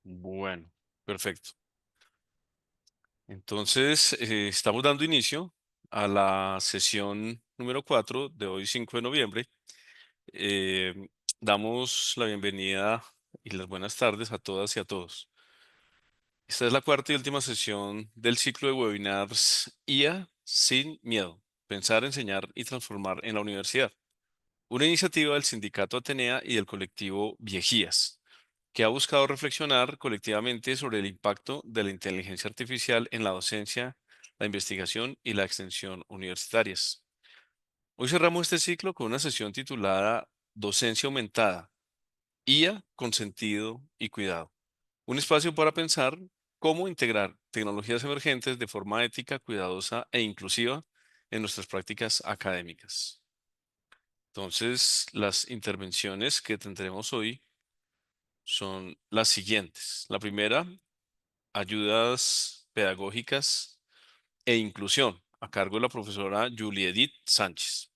Bueno, perfecto. Entonces, estamos dando inicio a la sesión número 4 de hoy, 5 de noviembre. Eh, Damos la bienvenida y las buenas tardes a todas y a todos. Esta es la cuarta y última sesión del ciclo de webinars IA sin miedo. Pensar, enseñar y transformar en la universidad. Una iniciativa del Sindicato Atenea y del colectivo Viejías, que ha buscado reflexionar colectivamente sobre el impacto de la inteligencia artificial en la docencia, la investigación y la extensión universitarias. Hoy cerramos este ciclo con una sesión titulada Docencia Aumentada, IA con sentido y cuidado. Un espacio para pensar cómo integrar tecnologías emergentes de forma ética, cuidadosa e inclusiva en nuestras prácticas académicas. Entonces, las intervenciones que tendremos hoy son las siguientes. La primera, ayudas pedagógicas e inclusión, a cargo de la profesora Julie Edith Sánchez.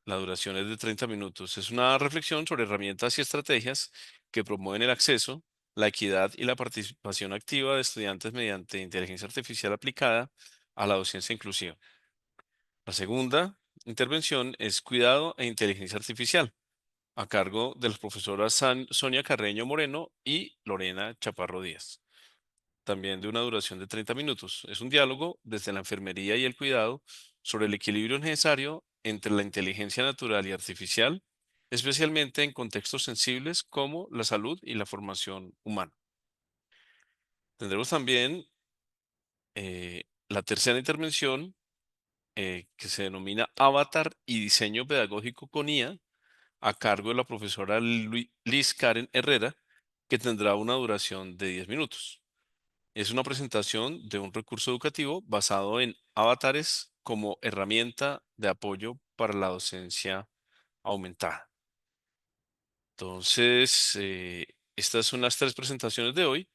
La duración es de 30 minutos. Es una reflexión sobre herramientas y estrategias que promueven el acceso, la equidad y la participación activa de estudiantes mediante inteligencia artificial aplicada a la docencia inclusiva. La segunda intervención es cuidado e inteligencia artificial, a cargo de las profesoras Sonia Carreño Moreno y Lorena Chaparro Díaz, también de una duración de 30 minutos. Es un diálogo desde la enfermería y el cuidado sobre el equilibrio necesario entre la inteligencia natural y artificial, especialmente en contextos sensibles como la salud y la formación humana. Tendremos también la tercera intervención, que se denomina Avatar y Diseño Pedagógico con IA, a cargo de la profesora Liz Karen Herrera, que tendrá una duración de 10 minutos. Es una presentación de un recurso educativo basado en avatares como herramienta de apoyo para la docencia aumentada. Entonces, estas son las tres presentaciones de hoy.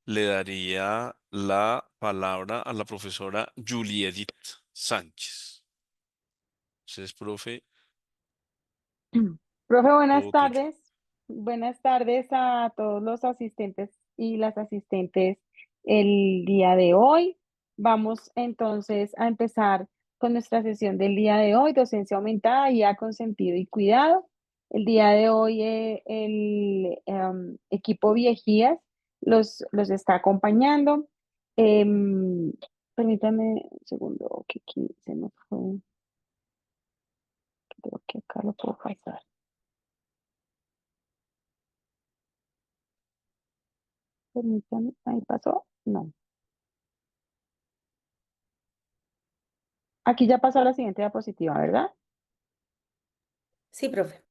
Le daría la palabra a la profesora Julie Edith Sánchez. Entonces, profe, Profe, buenas todo tuyo. tardes. Buenas tardes a todos los asistentes y las asistentes el día de hoy. Vamos entonces a empezar con nuestra sesión del día de hoy, docencia aumentada y ya con sentido y cuidado. El día de hoy el equipo Viejías los está acompañando. Em, Permítame un segundo, que aquí se me fue. Creo que acá lo puedo pasar. Permítame, ahí pasó. No. Aquí ya pasó a la siguiente diapositiva, ¿verdad? Sí, profe.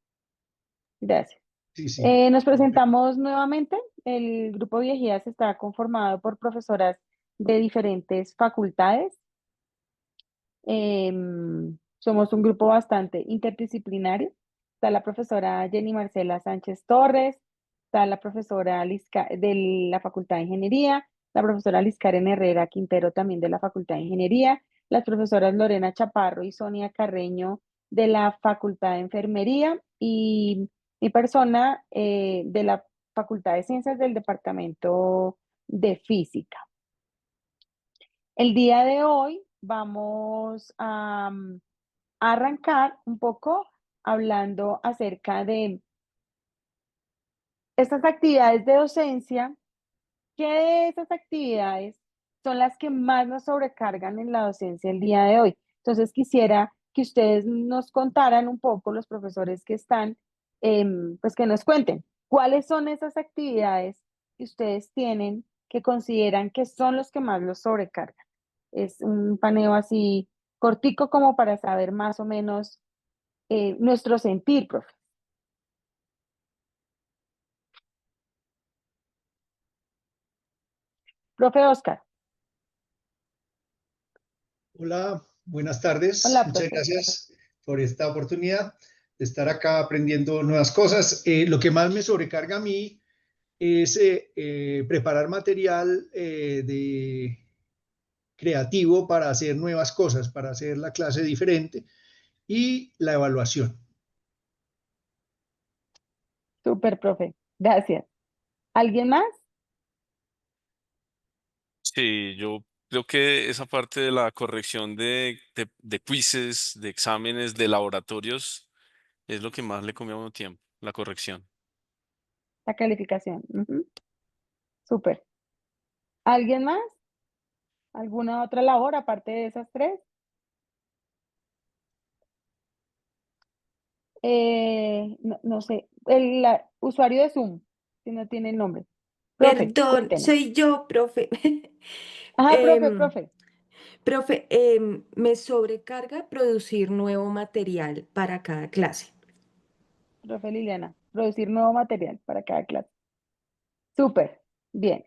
Gracias. Sí, sí. Nos presentamos nuevamente. El grupo Viejías está conformado por profesoras de diferentes facultades. Somos un grupo bastante interdisciplinario. Está la profesora Jenny Marcela Sánchez Torres, está la profesora de la Facultad de Ingeniería, la profesora Liz Karen Herrera Quintero también de la Facultad de Ingeniería, las profesoras Lorena Chaparro y Sonia Carreño de la Facultad de Enfermería y mi persona de la Facultad de Ciencias del Departamento de Física. El día de hoy vamos a arrancar un poco hablando acerca de estas actividades de docencia. ¿Qué de esas actividades son las que más nos sobrecargan en la docencia el día de hoy? Entonces quisiera que ustedes nos contaran un poco, los profesores que están, pues que nos cuenten cuáles son esas actividades que ustedes tienen que consideran que son los que más los sobrecargan. Es un paneo así cortico como para saber más o menos nuestro sentir, profe. Profe Oscar. Hola, buenas tardes. Hola, Muchas profe. gracias por esta oportunidad de estar acá aprendiendo nuevas cosas. Lo que más me sobrecarga a mí es preparar material de creativo para hacer nuevas cosas, para hacer la clase diferente y la evaluación. Súper, profe. Gracias. ¿Alguien más? Sí, yo creo que esa parte de la corrección de quizzes, de exámenes, de laboratorios, es lo que más le come a uno tiempo, la corrección. La calificación. Ujú. Súper. ¿Alguien más? ¿Alguna otra labor aparte de esas tres? No sé, usuario de Zoom, si no tiene el nombre. Profe, Perdón, cuéntenos. soy yo, profe. Ajá, profe, Em, profe. profe, me sobrecarga producir nuevo material para cada clase. Profe Liliana, producir nuevo material para cada clase. Súper, bien.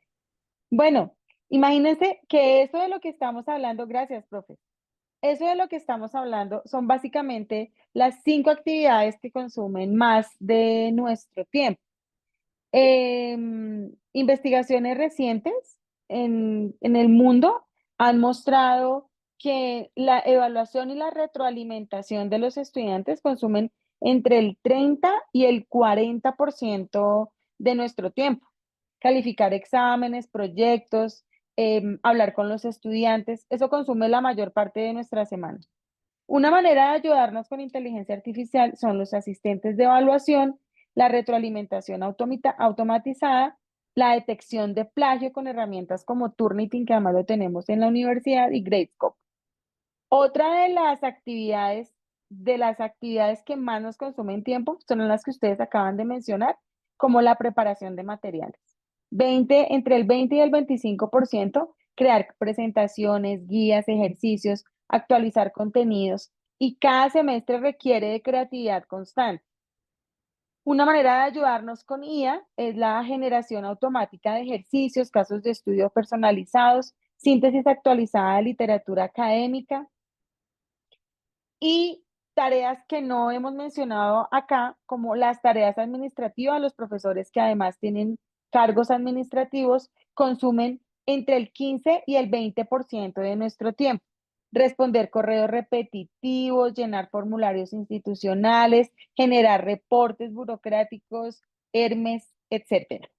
Bueno, imagínense que eso de lo que estamos hablando, gracias, profe. Eso de lo que estamos hablando son básicamente las 5 actividades que consumen más de nuestro tiempo. Investigaciones recientes en el mundo han mostrado que la evaluación y la retroalimentación de los estudiantes consumen entre el 30 y el 40% de nuestro tiempo. Calificar exámenes, proyectos, hablar con los estudiantes, eso consume la mayor parte de nuestra semana. Una manera de ayudarnos con inteligencia artificial son los asistentes de evaluación, la retroalimentación automatizada, la detección de plagio con herramientas como Turnitin, que además lo tenemos en la universidad, y Gradescope. Otra de las actividades que más nos consumen tiempo son las que ustedes acaban de mencionar, como la preparación de materiales. Entre el 20 y el 25%, crear presentaciones, guías, ejercicios, actualizar contenidos, y cada semestre requiere de creatividad constante. Una manera de ayudarnos con IA es la generación automática de ejercicios, casos de estudio personalizados, síntesis actualizada de literatura académica, y tareas que no hemos mencionado acá, como las tareas administrativas. Los profesores que además tienen cargos administrativos consumen entre el 15 y el 20% de nuestro tiempo. Responder correos repetitivos, llenar formularios institucionales, generar reportes burocráticos, Hermes, etcétera.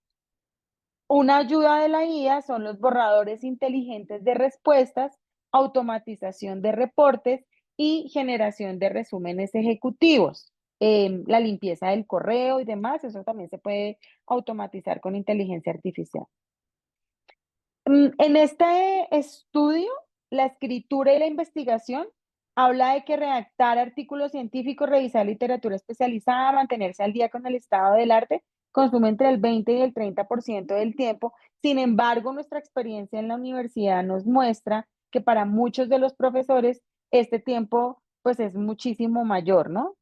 Una ayuda de la IA son los borradores inteligentes de respuestas, automatización de reportes y generación de resúmenes ejecutivos. La limpieza del correo y demás, eso también se puede automatizar con inteligencia artificial. En este estudio, la escritura y la investigación habla de que redactar artículos científicos, revisar literatura especializada, mantenerse al día con el estado del arte, consume entre el 20 y el 30% del tiempo. Sin embargo, nuestra experiencia en la universidad nos muestra que para muchos de los profesores este tiempo pues es muchísimo mayor, ¿no?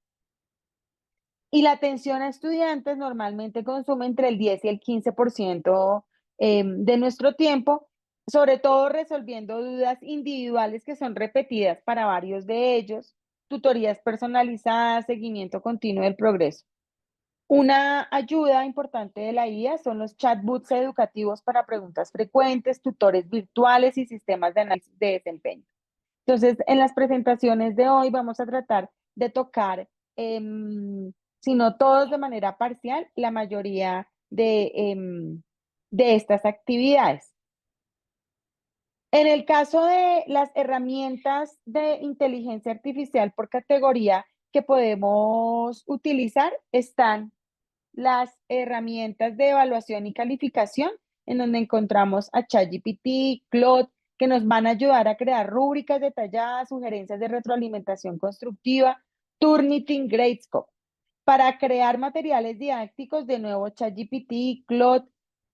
Y la atención a estudiantes normalmente consume entre el 10 y el 15% de nuestro tiempo, sobre todo resolviendo dudas individuales que son repetidas para varios de ellos, tutorías personalizadas, seguimiento continuo del progreso. Una ayuda importante de la IA son los chatbots educativos para preguntas frecuentes, tutores virtuales y sistemas de análisis de desempeño. Entonces, en las presentaciones de hoy vamos a tratar de tocar, si no todos de manera parcial, la mayoría de estas actividades. En el caso de las herramientas de inteligencia artificial por categoría que podemos utilizar, están las herramientas de evaluación y calificación, en donde encontramos a ChatGPT, Claude, que nos van a ayudar a crear rúbricas detalladas, sugerencias de retroalimentación constructiva, Turnitin, Gradescope. Para crear materiales didácticos, de nuevo ChatGPT, Claude,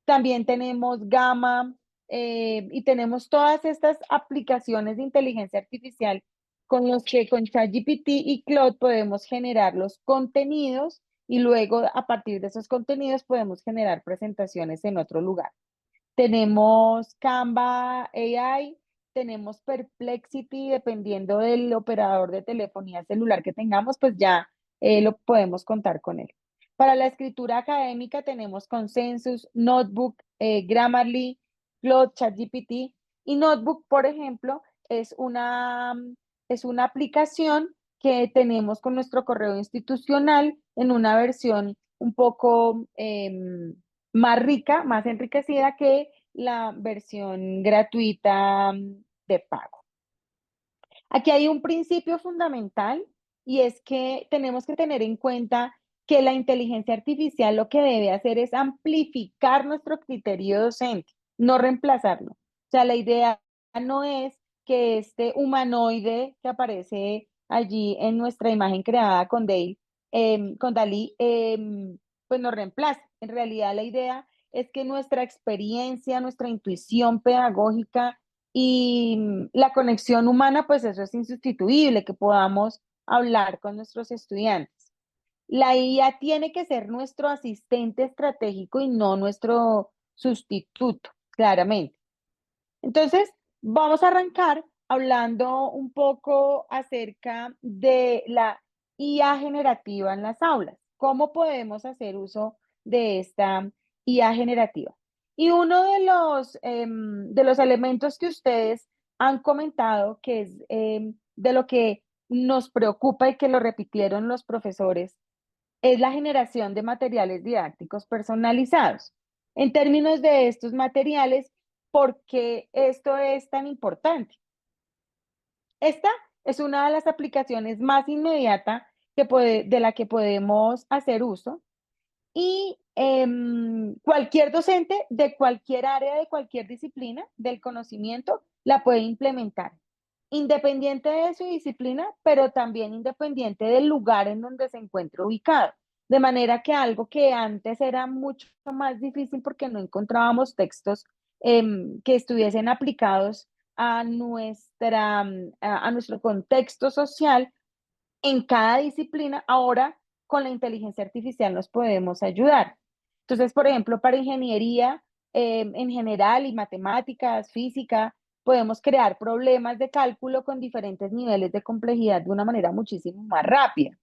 también tenemos Gamma, y tenemos todas estas aplicaciones de inteligencia artificial con los que con ChatGPT y Claude podemos generar los contenidos, y luego a partir de esos contenidos podemos generar presentaciones en otro lugar. Tenemos Canva AI, tenemos Perplexity, dependiendo del operador de telefonía celular que tengamos, pues ya lo podemos contar con él. Para la escritura académica tenemos Consensus, Notebook, Grammarly, Claude, ChatGPT. Y Notebook, por ejemplo, es una aplicación que tenemos con nuestro correo institucional en una versión un poco más rica, más enriquecida, que la versión gratuita de pago. Aquí hay un principio fundamental y es que tenemos que tener en cuenta que la inteligencia artificial lo que debe hacer es amplificar nuestro criterio docente, no reemplazarlo. O sea, la idea no es que este humanoide que aparece allí en nuestra imagen creada con con Dalí, pues nos reemplace. En realidad, la idea es que nuestra experiencia, nuestra intuición pedagógica y la conexión humana, pues eso es insustituible, que podamos hablar con nuestros estudiantes. La IA tiene que ser nuestro asistente estratégico y no nuestro sustituto, claramente. Entonces, vamos a arrancar hablando un poco acerca de la IA generativa en las aulas. ¿Cómo podemos hacer uso de esta IA generativa? Y uno de los elementos que ustedes han comentado, que es de lo que nos preocupa y que lo repitieron los profesores, es la generación de materiales didácticos personalizados. En términos de estos materiales, ¿por qué esto es tan importante? Esta es una de las aplicaciones más inmediata de la que podemos hacer uso y cualquier docente de cualquier área, de cualquier disciplina del conocimiento, la puede implementar, independiente de su disciplina, pero también independiente del lugar en donde se encuentre ubicado. De manera que algo que antes era mucho más difícil porque no encontrábamos textos que estuviesen aplicados a a nuestro contexto social en cada disciplina, ahora con la inteligencia artificial nos podemos ayudar. Entonces, por ejemplo, para ingeniería en general y matemáticas, física, podemos crear problemas de cálculo con diferentes niveles de complejidad de una manera muchísimo más rápida.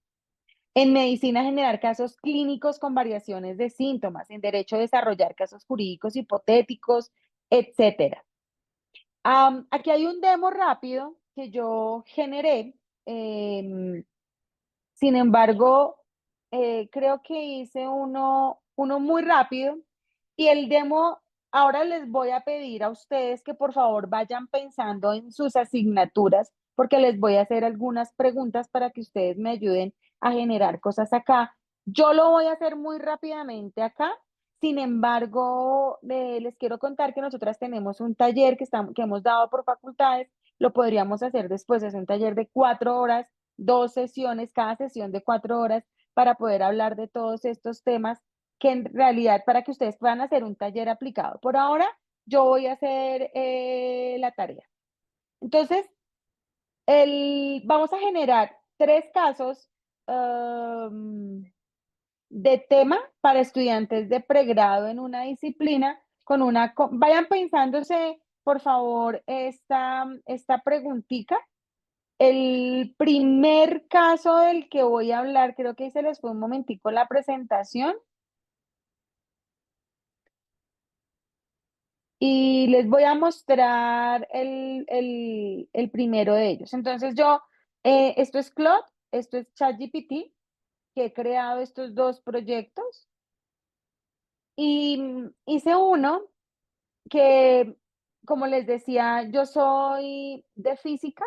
En medicina, generar casos clínicos con variaciones de síntomas. En derecho, desarrollar casos jurídicos hipotéticos, etcétera. Aquí hay un demo rápido que yo generé. Sin embargo, creo que hice uno muy rápido y el demo, ahora les voy a pedir a ustedes que por favor vayan pensando en sus asignaturas, porque les voy a hacer algunas preguntas para que ustedes me ayuden a generar cosas acá. Yo lo voy a hacer muy rápidamente acá. Sin embargo, les quiero contar que nosotras tenemos un taller que hemos dado por facultades. Lo podríamos hacer después. Es un taller de 4 horas, 2 sesiones, cada sesión de 4 horas, para poder hablar de todos estos temas que en realidad para que ustedes puedan hacer un taller aplicado. Por ahora, yo voy a hacer la tarea. Entonces, vamos a generar 3 casos de tema para estudiantes de pregrado en una disciplina vayan pensándose, por favor, esta preguntita. El primer caso del que voy a hablar, creo que se les fue un momentico la presentación y les voy a mostrar el primero de ellos. Entonces esto es Claude, esto es ChatGPT, que he creado estos 2 proyectos y hice uno que, como les decía, yo soy de física.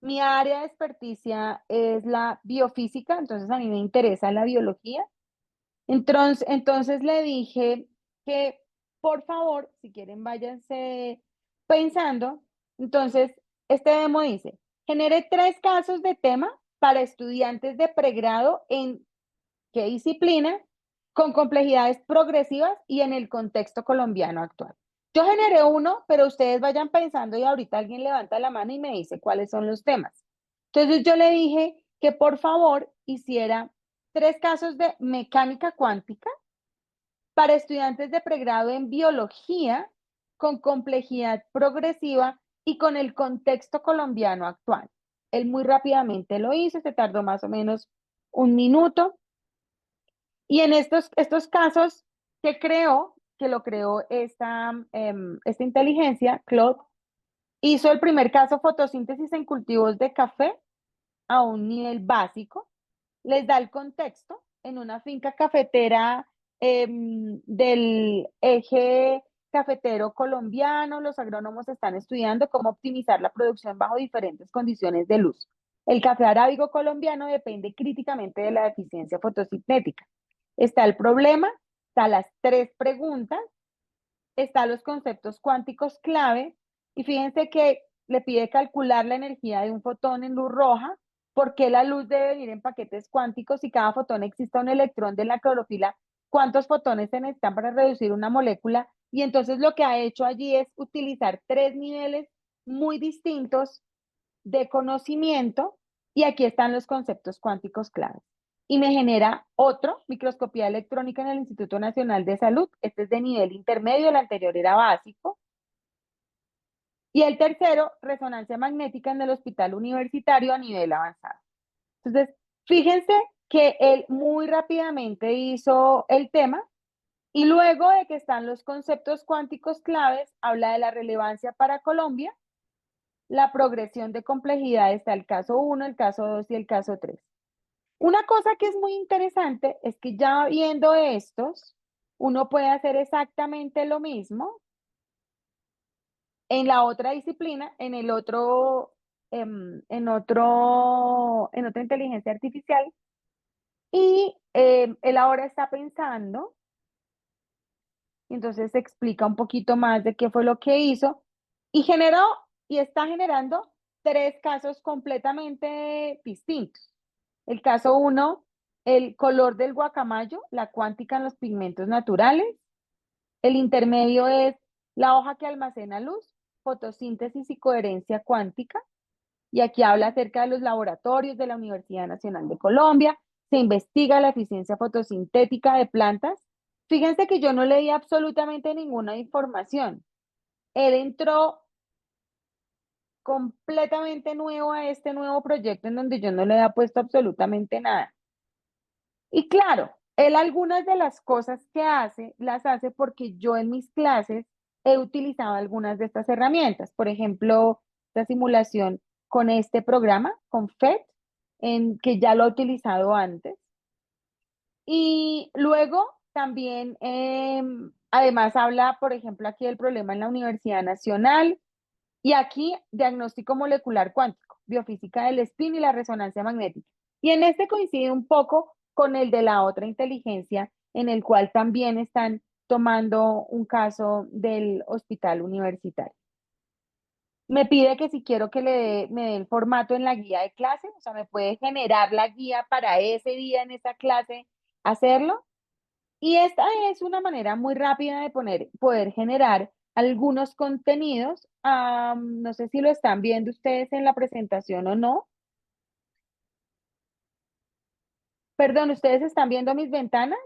Mi área de experticia es la biofísica, entonces a mí me interesa la biología. Entonces le dije que, por favor, si quieren, váyanse pensando. Entonces, este demo dice, genere 3 casos de tema para estudiantes de pregrado en qué disciplina, con complejidades progresivas y en el contexto colombiano actual. Yo generé uno, pero ustedes vayan pensando y ahorita alguien levanta la mano y me dice cuáles son los temas. Entonces yo le dije que por favor hiciera 3 casos de mecánica cuántica para estudiantes de pregrado en biología con complejidad progresiva y con el contexto colombiano actual. Él muy rápidamente lo hizo, se tardó más o menos 1 minuto. Y en estos casos que lo creó esta inteligencia, Claude, hizo el primer caso, fotosíntesis en cultivos de café a un nivel básico, les da el contexto en una finca cafetera del eje cafetero colombiano, los agrónomos están estudiando cómo optimizar la producción bajo diferentes condiciones de luz. El café arábigo colombiano depende críticamente de la eficiencia fotosintética. Está el problema, está las tres preguntas, están los conceptos cuánticos clave, y fíjense que le pide calcular la energía de un fotón en luz roja, por qué la luz debe venir en paquetes cuánticos, si cada fotón exista un electrón de la clorofila, cuántos fotones se necesitan para reducir una molécula, y entonces lo que ha hecho allí es utilizar tres niveles muy distintos de conocimiento, y aquí están los conceptos cuánticos claves. Y me genera otro, microscopía electrónica en el Instituto Nacional de Salud. Este es de nivel intermedio, el anterior era básico. Y el tercero, resonancia magnética en el Hospital Universitario a nivel avanzado. Entonces, fíjense que él muy rápidamente hizo el tema, y luego de que están los conceptos cuánticos claves, habla de la relevancia para Colombia, la progresión de complejidad, está el caso 1, el caso 2 y el caso 3. Una cosa que es muy interesante es que ya viendo estos, uno puede hacer exactamente lo mismo en la otra disciplina, en el otro, en otra inteligencia artificial, y él ahora está pensando, y entonces explica un poquito más de qué fue lo que hizo, y generó y está generando tres casos completamente distintos. El caso 1, el color del guacamayo, la cuántica en los pigmentos naturales. El intermedio es la hoja que almacena luz, fotosíntesis y coherencia cuántica. Y aquí habla acerca de los laboratorios de la Universidad Nacional de Colombia. Se investiga la eficiencia fotosintética de plantas. Fíjense que yo no leí absolutamente ninguna información. Él entró completamente nuevo a este nuevo proyecto en donde yo no le había puesto absolutamente nada. Y claro, él algunas de las cosas que hace, las hace porque yo en mis clases he utilizado algunas de estas herramientas. Por ejemplo, esta simulación con este programa, con FET, en que ya lo he utilizado antes. Y luego también, además habla, por ejemplo, aquí del problema en la Universidad Nacional, y aquí diagnóstico molecular cuántico, biofísica del spin y la resonancia magnética. Y en este coincide un poco con el de la otra inteligencia, en el cual también están tomando un caso del hospital universitario. Me pide que si quiero que me dé el formato en la guía de clase, o sea, me puede generar la guía para ese día en esa clase, hacerlo. Y esta es una manera muy rápida de poder generar algunos contenidos. No sé si lo están viendo ustedes en la presentación o no. Perdón, ¿ustedes están viendo mis ventanas?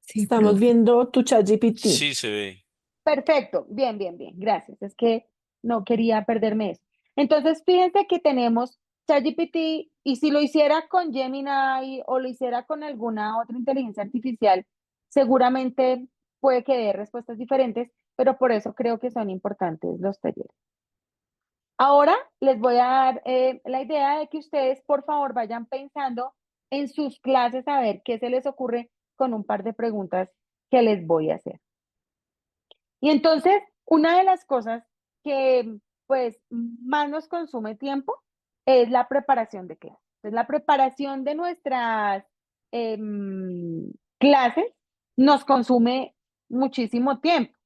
Sí, Estamos profe. viendo tu ChatGPT. Sí, se ve. Perfecto, bien, bien, bien, gracias. Es que no quería perderme eso. Entonces, fíjense que tenemos ChatGPT, y si lo hiciera con Gemini o lo hiciera con alguna otra inteligencia artificial, seguramente puede que dé respuestas diferentes, pero por eso creo que son importantes los talleres. Ahora les voy a dar la idea de que ustedes, por favor, vayan pensando en sus clases a ver qué se les ocurre con un par de preguntas que les voy a hacer. Y entonces, una de las cosas que pues más nos consume tiempo es la preparación de clases. Entonces, la preparación de nuestras clases nos consume muchísimo tiempo.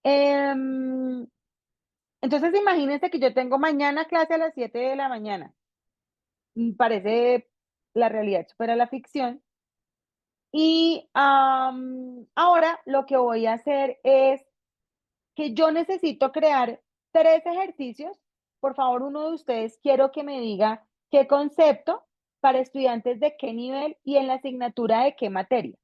Em, entonces, imagínense que yo tengo mañana clase a las 7 de la mañana. Parece la realidad supera la ficción. Y ahora lo que voy a hacer es que yo necesito crear tres ejercicios. Por favor, uno de ustedes quiero que me diga qué concepto, para estudiantes de qué nivel y en la asignatura de qué materia.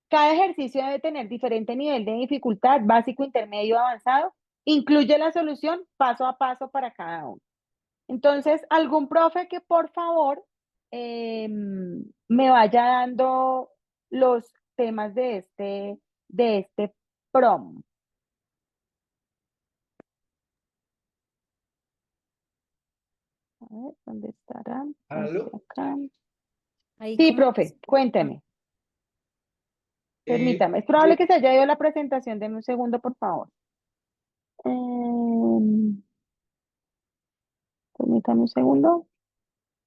Cada ejercicio debe tener diferente nivel de dificultad, básico, intermedio, avanzado. Incluye la solución paso a paso para cada uno. Entonces, algún profe que por favor me vaya dando los temas de este prom. A ver, ¿dónde estarán? ¿Aló? Acá. Ahí Sí, como profe, cuénteme. Permítame, es probable que se haya ido la presentación. Deme un segundo, por favor. Permítame un segundo.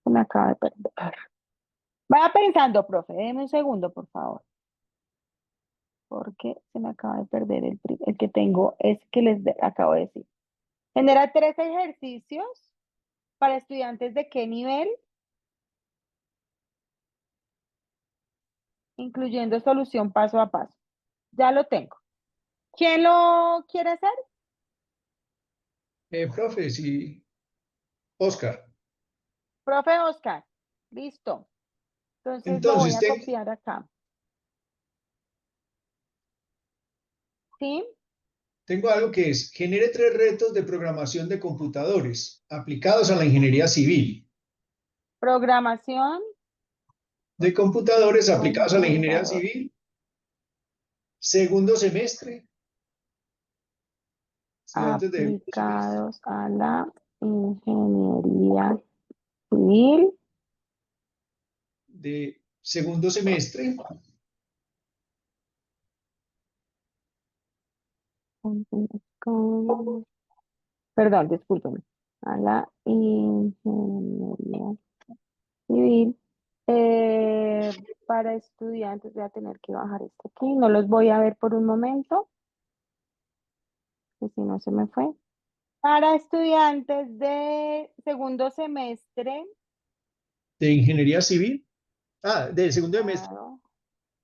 Se me acaba de perder. Vaya pensando, profe. Deme un segundo, por favor. Porque se me acaba de perder el que tengo, es que acabo de decir. Genera 3 ejercicios para estudiantes de qué nivel, incluyendo solución paso a paso. Ya lo tengo. ¿Quién lo quiere hacer? Profe, sí, Oscar. Profe Oscar. Listo. Entonces lo voy Entonces, a copiar acá. ¿Sí? tengo algo que es, genere 3 retos de programación de computadores aplicados a la ingeniería civil. Programación, De computadores aplicados a la ingeniería computador, civil, segundo semestre, estudiantes de segundo semestre, aplicados a la ingeniería civil. de segundo semestre, Perdón, discúlpeme. A la ingeniería civil. Para estudiantes voy a tener que bajar esto aquí. No los voy a ver por un momento, que si no se me fue. Para estudiantes de segundo semestre, de ingeniería civil, de segundo semestre. claro,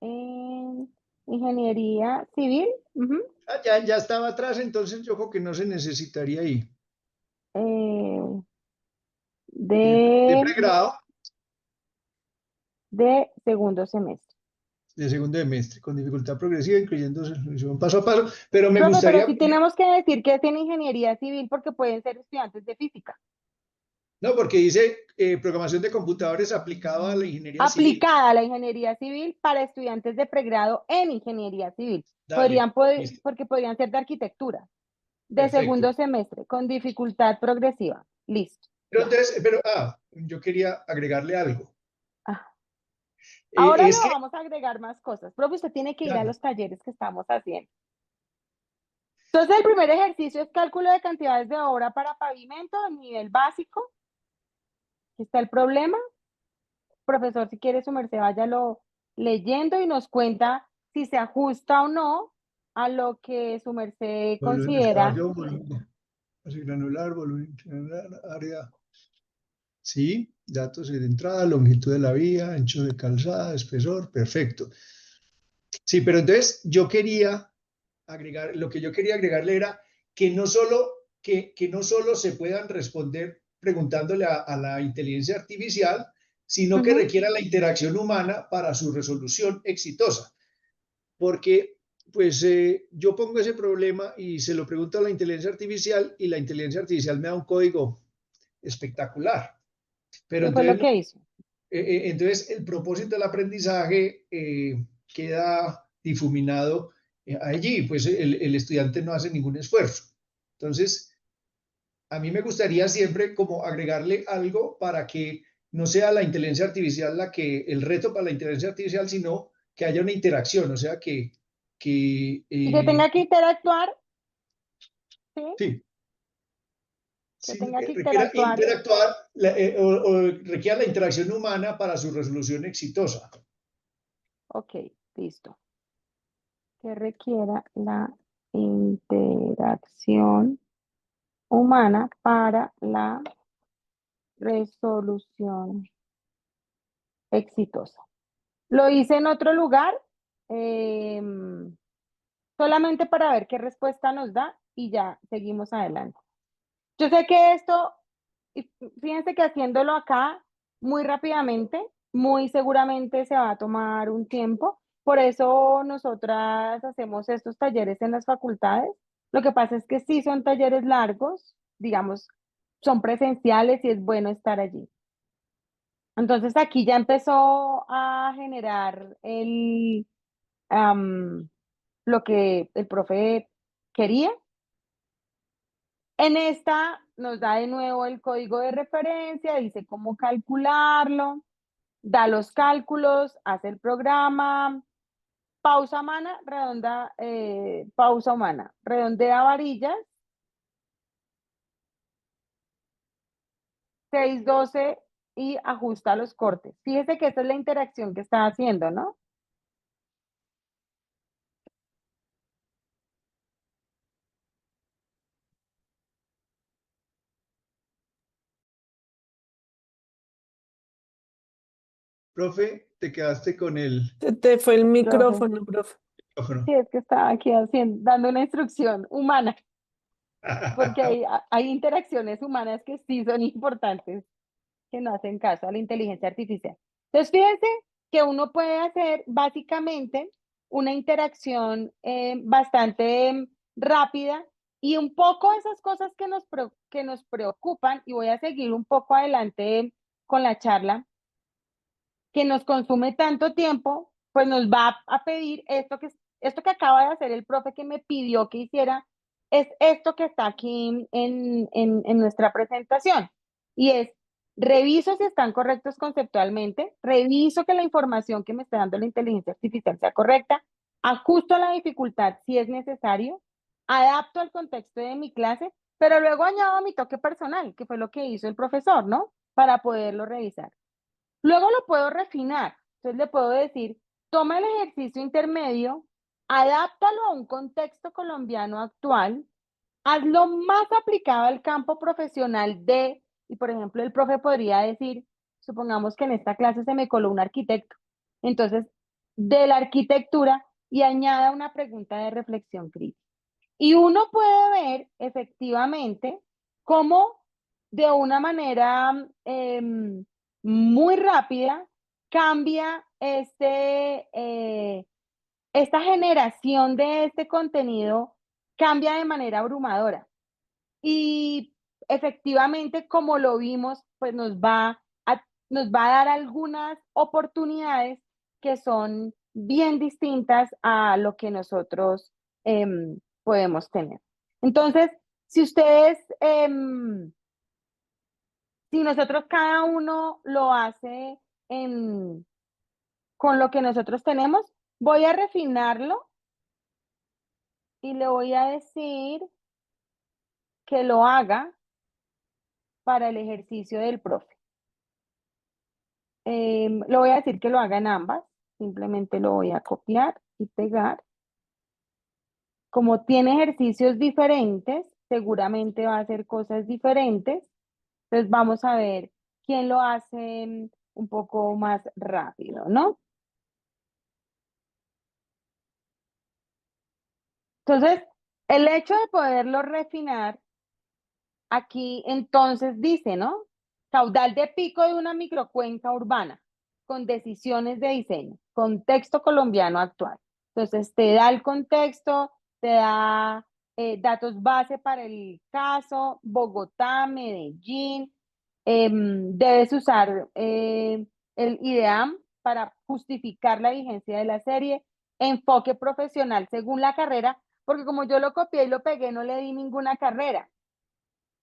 en ingeniería civil, ujú, Ya estaba atrás, entonces yo creo que no se necesitaría ahí. eh, De de, pregrado, de segundo semestre. de segundo semestre, con dificultad progresiva, incluyendo solución paso a paso, pero me Profe, pero gustaría, sí tenemos que decir que es en ingeniería civil porque pueden ser estudiantes de física. no, porque dice programación de computadores aplicado a la ingeniería civil. Aplicada a la ingeniería civil para estudiantes de pregrado en ingeniería civil. Dale, listo, Porque podrían ser de arquitectura, de perfecto. segundo semestre, con dificultad progresiva. Listo, Pero ya. entonces, yo quería agregarle algo. Ah, ahora Es le que, vamos a agregar más cosas. Profe, usted tiene que ir a dale, los talleres que estamos haciendo. Entonces, el primer ejercicio es cálculo de cantidades de obra para pavimento a nivel básico. Aquí está el problema. Profesor, si quiere su merced, váyalo leyendo y nos cuenta si se ajusta o no a lo que su merced volumen de considera. caballo, volumen así granular, volumen granular, área, sí, datos de entrada, longitud de la vía, ancho de calzada, espesor, perfecto. Sí, pero entonces yo quería agregar, lo que yo quería agregarle era que que no solo se puedan responder preguntándole a la inteligencia artificial, sino que Ujú. requiera la interacción humana para su resolución exitosa. Porque pues yo pongo ese problema y se lo pregunto a la inteligencia artificial y la inteligencia artificial me da un código espectacular. Pero ¿Qué fue lo entonces, que hizo? entonces el propósito del aprendizaje queda difuminado allí, pues el estudiante no hace ningún esfuerzo. Entonces, a mí me gustaría siempre como agregarle algo para que no sea la inteligencia artificial el reto para la inteligencia artificial, sino que haya una interacción, o sea que Y que tenga que interactuar, ¿sí? sí, Que sino tenga que que requiera interactuar. interactuar o requiera la interacción humana para su resolución exitosa. Ok, listo. Que requiera la interacción humana para la resolución exitosa. Lo hice en otro lugar, solamente para ver qué respuesta nos da y ya seguimos adelante. Yo sé que esto, y fíjense que haciéndolo acá muy rápidamente, muy seguramente se va a tomar un tiempo. Por eso nosotras hacemos estos talleres en las facultades. Lo que pasa es que sí son talleres largos, digamos, son presenciales y es bueno estar allí. Entonces aquí ya empezó a generar lo que el profe quería. En esta nos da de nuevo el código de referencia, dice cómo calcularlo, da los cálculos, hace el programa, pausa humana, pausa humana, redondea varillas, 6:12 y ajusta los cortes. Fíjese que esta es la interacción que está haciendo, ¿no? Profe, te quedaste con el Se te fue el Profe. micrófono, profe. micrófono. Sí, es que estaba aquí dando una instrucción humana, porque hay interacciones humanas que sí son importantes, que no hacen caso a la inteligencia artificial. Entonces, fíjense que uno puede hacer básicamente una interacción bastante rápida y un poco esas cosas que nos preocupan, y voy a seguir un poco adelante con la charla, que nos consume tanto tiempo, pues nos va a pedir esto que acaba de hacer el profe que me pidió que hiciera, es esto que está aquí en nuestra presentación. Y es, reviso si están correctos conceptualmente, reviso que la información que me está dando la inteligencia artificial sea correcta, ajusto la dificultad si es necesario, adapto al contexto de mi clase, pero luego añado mi toque personal, que fue lo que hizo el profesor, ¿no? Para poderlo revisar. Luego lo puedo refinar. Entonces le puedo decir, toma el ejercicio intermedio, adáptalo a un contexto colombiano actual, hazlo más aplicado al campo profesional y por ejemplo, el profe podría decir, supongamos que en esta clase se me coló un arquitecto. Entonces, de la arquitectura y añada una pregunta de reflexión crítica. Y uno puede ver efectivamente cómo de una manera muy rápida cambia esta generación de este contenido, cambia de manera abrumadora. Y efectivamente, como lo vimos, pues nos va a dar algunas oportunidades que son bien distintas a lo que nosotros podemos tener. Entonces, si ustedes, si nosotros cada uno lo hace con lo que nosotros tenemos, voy a refinarlo y le voy a decir que lo haga para el ejercicio del profe. Le voy a decir que lo haga en ambas, simplemente lo voy a copiar y pegar. Como tiene ejercicios diferentes, seguramente va a hacer cosas diferentes. Entonces vamos a ver quién lo hace un poco más rápido, ¿no? Entonces, el hecho de poderlo refinar, aquí entonces dice, ¿no? Caudal de pico de una microcuenca urbana con decisiones de diseño, contexto colombiano actual. Entonces, te da el contexto, te da datos base para el caso, Bogotá, Medellín. Debes usar el IDEAM para justificar la vigencia de la serie, enfoque profesional según la carrera, porque como yo lo copié y lo pegué, no le di ninguna carrera.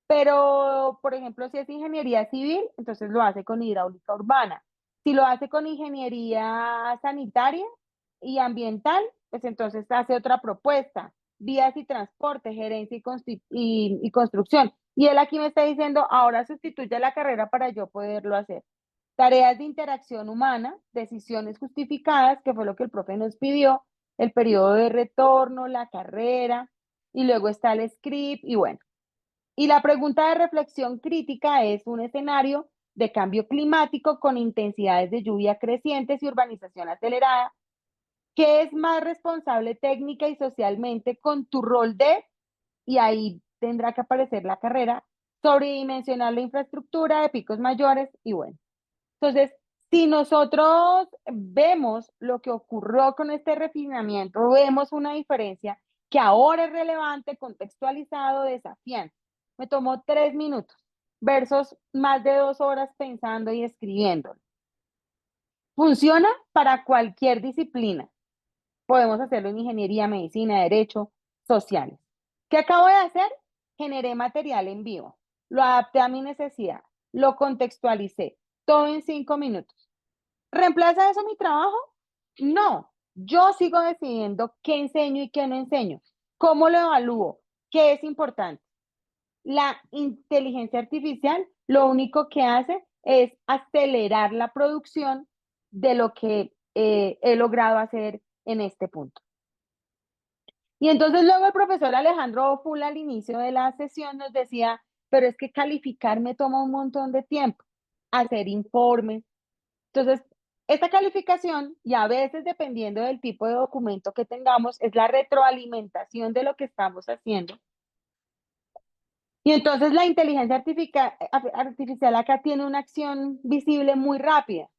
Pero, por ejemplo, si es ingeniería civil, entonces lo hace con hidráulica urbana. Si lo hace con ingeniería sanitaria y ambiental, pues entonces hace otra propuesta. Vías y transporte, gerencia y construcción. Y él aquí me está diciendo, ahora sustituye la carrera para yo poderlo hacer. Tareas de interacción humana, decisiones justificadas, que fue lo que el profe nos pidió, el periodo de retorno, la carrera, y luego está el script, y bueno. Y la pregunta de reflexión crítica es un escenario de cambio climático con intensidades de lluvia crecientes y urbanización acelerada. ¿Qué es más responsable técnica y socialmente con tu rol de, y ahí tendrá que aparecer la carrera, sobredimensionar la infraestructura de picos mayores y bueno? Entonces, si nosotros vemos lo que ocurrió con este refinamiento, vemos una diferencia que ahora es relevante, contextualizado, desafiante. Me tomó 3 minutos versus más de 2 horas pensando y escribiendo. Funciona para cualquier disciplina. Podemos hacerlo en ingeniería, medicina, derecho, sociales. ¿Qué acabo de hacer? Generé material en vivo. Lo adapté a mi necesidad. Lo contextualicé. Todo en 5 minutos. ¿Reemplaza eso mi trabajo? No, Yo sigo decidiendo qué enseño y qué no enseño, cómo lo evalúo, qué es importante. La inteligencia artificial lo único que hace es acelerar la producción de lo que he logrado hacer en este punto. Y entonces luego el profesor Alejandro Full al inicio de la sesión nos decía, pero es que calificar me toma un montón de tiempo, hacer informes. Entonces, esta calificación, y a veces dependiendo del tipo de documento que tengamos, es la retroalimentación de lo que estamos haciendo. Y entonces la inteligencia artificial acá tiene una acción visible muy rápida.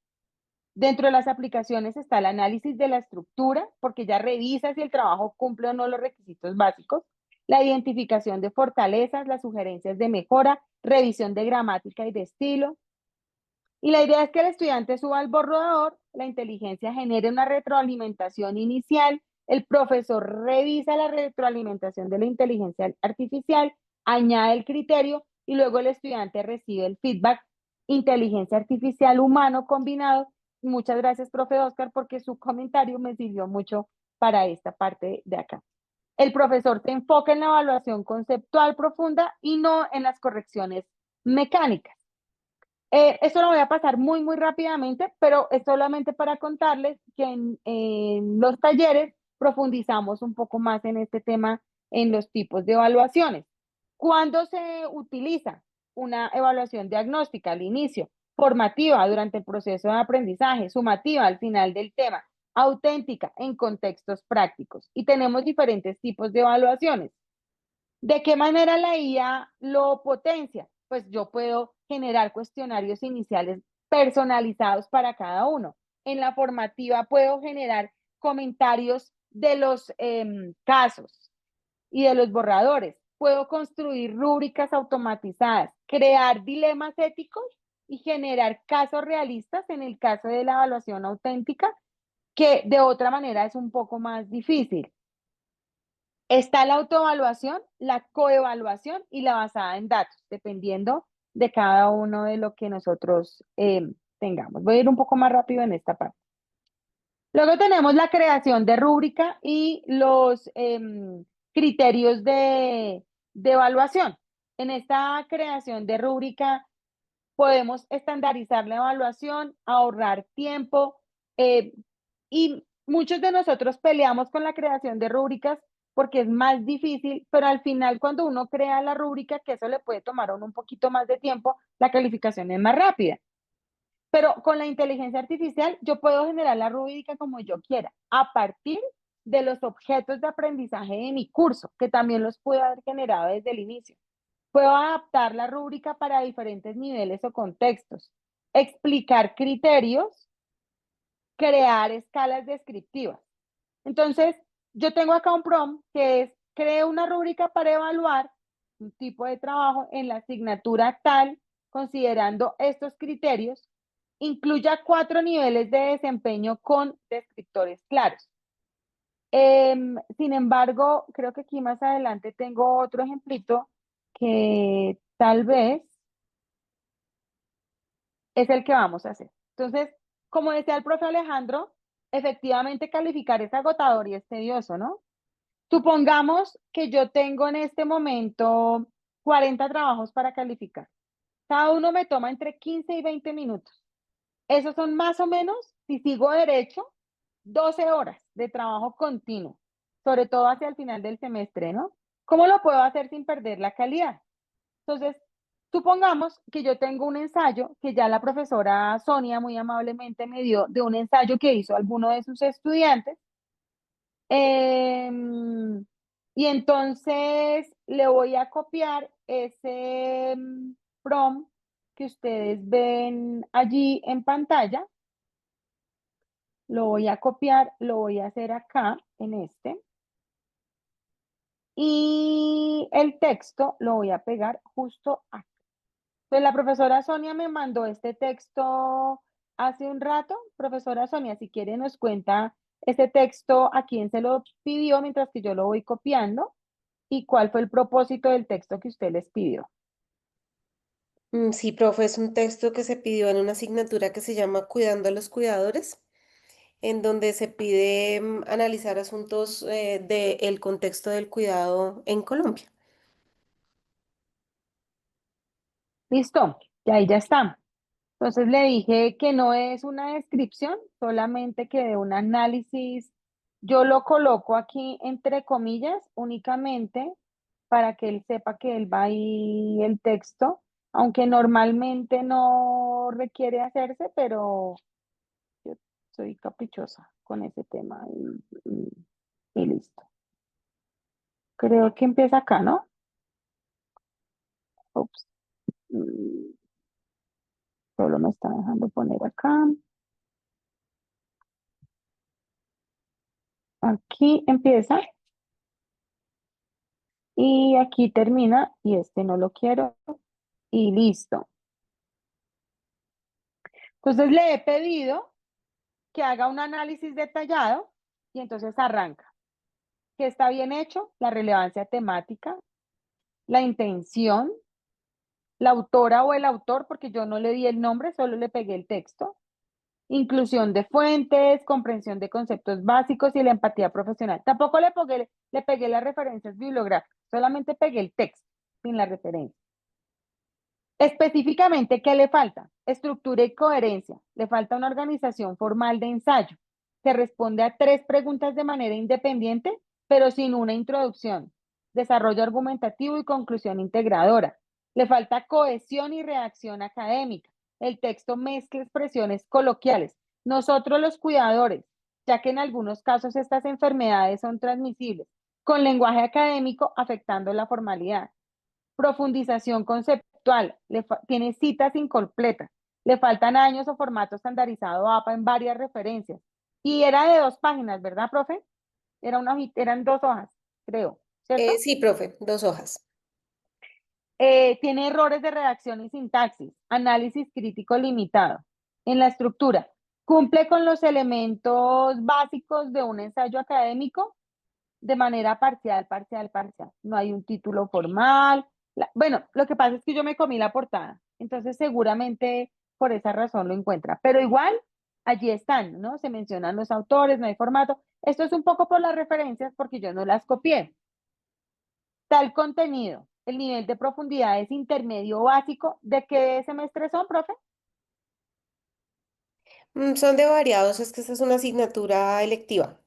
Dentro de las aplicaciones está el análisis de la estructura, porque ya revisa si el trabajo cumple o no los requisitos básicos, la identificación de fortalezas, las sugerencias de mejora, revisión de gramática y de estilo. Y la idea es que el estudiante suba al borrador, la inteligencia genere una retroalimentación inicial, el profesor revisa la retroalimentación de la inteligencia artificial, añade el criterio y luego el estudiante recibe el feedback inteligencia artificial humano combinado. Muchas gracias, profe Oscar, porque su comentario me sirvió mucho para esta parte de acá. El profesor se enfoca en la evaluación conceptual profunda y no en las correcciones mecánicas. Esto lo voy a pasar muy rápidamente, pero es solamente para contarles que en los talleres profundizamos un poco más en este tema en los tipos de evaluaciones. ¿Cuándo se utiliza una evaluación diagnóstica al inicio, formativa durante el proceso de aprendizaje, sumativa al final del tema, auténtica en contextos prácticos? Y tenemos diferentes tipos de evaluaciones. ¿De qué manera la IA lo potencia? Pues yo puedo generar cuestionarios iniciales personalizados para cada uno. En la formativa puedo generar comentarios de los casos y de los borradores. Puedo construir rúbricas automatizadas, crear dilemas éticos y generar casos realistas en el caso de la evaluación auténtica, que de otra manera es un poco más difícil. Está la autoevaluación, la coevaluación y la basada en datos, dependiendo de cada uno de lo que nosotros tengamos. Voy a ir un poco más rápido en esta parte. Luego tenemos la creación de rúbrica y los criterios de evaluación. En esta creación de rúbrica podemos estandarizar la evaluación, ahorrar tiempo y muchos de nosotros peleamos con la creación de rúbricas porque es más difícil, pero al final cuando uno crea la rúbrica, que eso le puede tomar a uno un poquito más de tiempo, la calificación es más rápida. Pero con la inteligencia artificial yo puedo generar la rúbrica como yo quiera, a partir de los objetos de aprendizaje de mi curso, que también los puedo haber generado desde el inicio. Puedo adaptar la rúbrica para diferentes niveles o contextos, explicar criterios, crear escalas descriptivas. Entonces, yo tengo acá un prompt que es, cree una rúbrica para evaluar un tipo de trabajo en la asignatura tal, considerando estos criterios, incluya 4 niveles de desempeño con descriptores claros. Sin embargo, creo que aquí más adelante tengo otro ejemplito que tal vez es el que vamos a hacer. Entonces, como decía el profe Alejandro, efectivamente calificar es agotador y es tedioso, ¿no? Supongamos que yo tengo en este momento 40 trabajos para calificar. Cada uno me toma entre 15 y 20 minutos. Esos son más o menos, si sigo derecho, 12 horas de trabajo continuo, sobre todo hacia el final del semestre, ¿no? ¿Cómo lo puedo hacer sin perder la calidad? Entonces, supongamos que yo tengo un ensayo que ya la profesora Sonia muy amablemente me dio de un ensayo que hizo alguno de sus estudiantes. Y entonces le voy a copiar ese prompt que ustedes ven allí en pantalla. Lo voy a copiar, lo voy a hacer acá en este. Y el texto lo voy a pegar justo acá. Pues la profesora Sonia me mandó este texto hace un rato. Profesora Sonia, si quiere nos cuenta este texto a quién se lo pidió mientras que yo lo voy copiando y cuál fue el propósito del texto que usted les pidió. Sí, profe, es un texto que se pidió en una asignatura que se llama Cuidando a los Cuidadores. en donde se pide analizar asuntos del contexto del cuidado en Colombia. Listo, y ahí ya está. Entonces le dije que no es una descripción, solamente que de un análisis. Yo lo coloco aquí entre comillas únicamente para que él sepa que él va ahí el texto, aunque normalmente no requiere hacerse, pero yo soy caprichosa con ese tema y listo. Creo que empieza acá, ¿no? Ups, mm, solo me está dejando poner acá. Aquí empieza y aquí termina y este no lo quiero y listo. Entonces le he pedido que haga un análisis detallado y entonces arranca. ¿Qué está bien hecho? La relevancia temática, la intención, la autora o el autor, porque yo no le di el nombre, solo le pegué el texto, inclusión de fuentes, comprensión de conceptos básicos y la empatía profesional. Tampoco le pegué las referencias bibliográficas, solamente pegué el texto sin la referencia. Específicamente, ¿qué le falta? Estructura y coherencia. Le falta una organización formal de ensayo que responde a 3 preguntas de manera independiente, pero sin una introducción. Desarrollo argumentativo y conclusión integradora. Le falta cohesión y reacción académica. El texto mezcla expresiones coloquiales. Nosotros los cuidadores, ya que en algunos casos estas enfermedades son transmisibles, con lenguaje académico afectando la formalidad. Profundización conceptual, tiene citas incompletas, le faltan años o formato estandarizado APA en varias referencias. Y era de 2 páginas, ¿verdad, profe? Eran 2 hojas, creo, ¿cierto? Sí, profe, 2 hojas. Tiene errores de redacción y sintaxis, análisis crítico limitado. En la estructura, cumple con los elementos básicos de un ensayo académico de manera parcial, parcial, parcial. No hay un título formal. Bueno, lo que pasa es que yo me comí la portada, entonces seguramente por esa razón lo encuentra, pero igual allí están, ¿no? Se mencionan los autores, no hay formato. Esto es un poco por las referencias porque yo no las copié. Tal contenido, el nivel de profundidad es intermedio básico. ¿De qué semestre son, profe? Son de variados, es que esta es una asignatura electiva.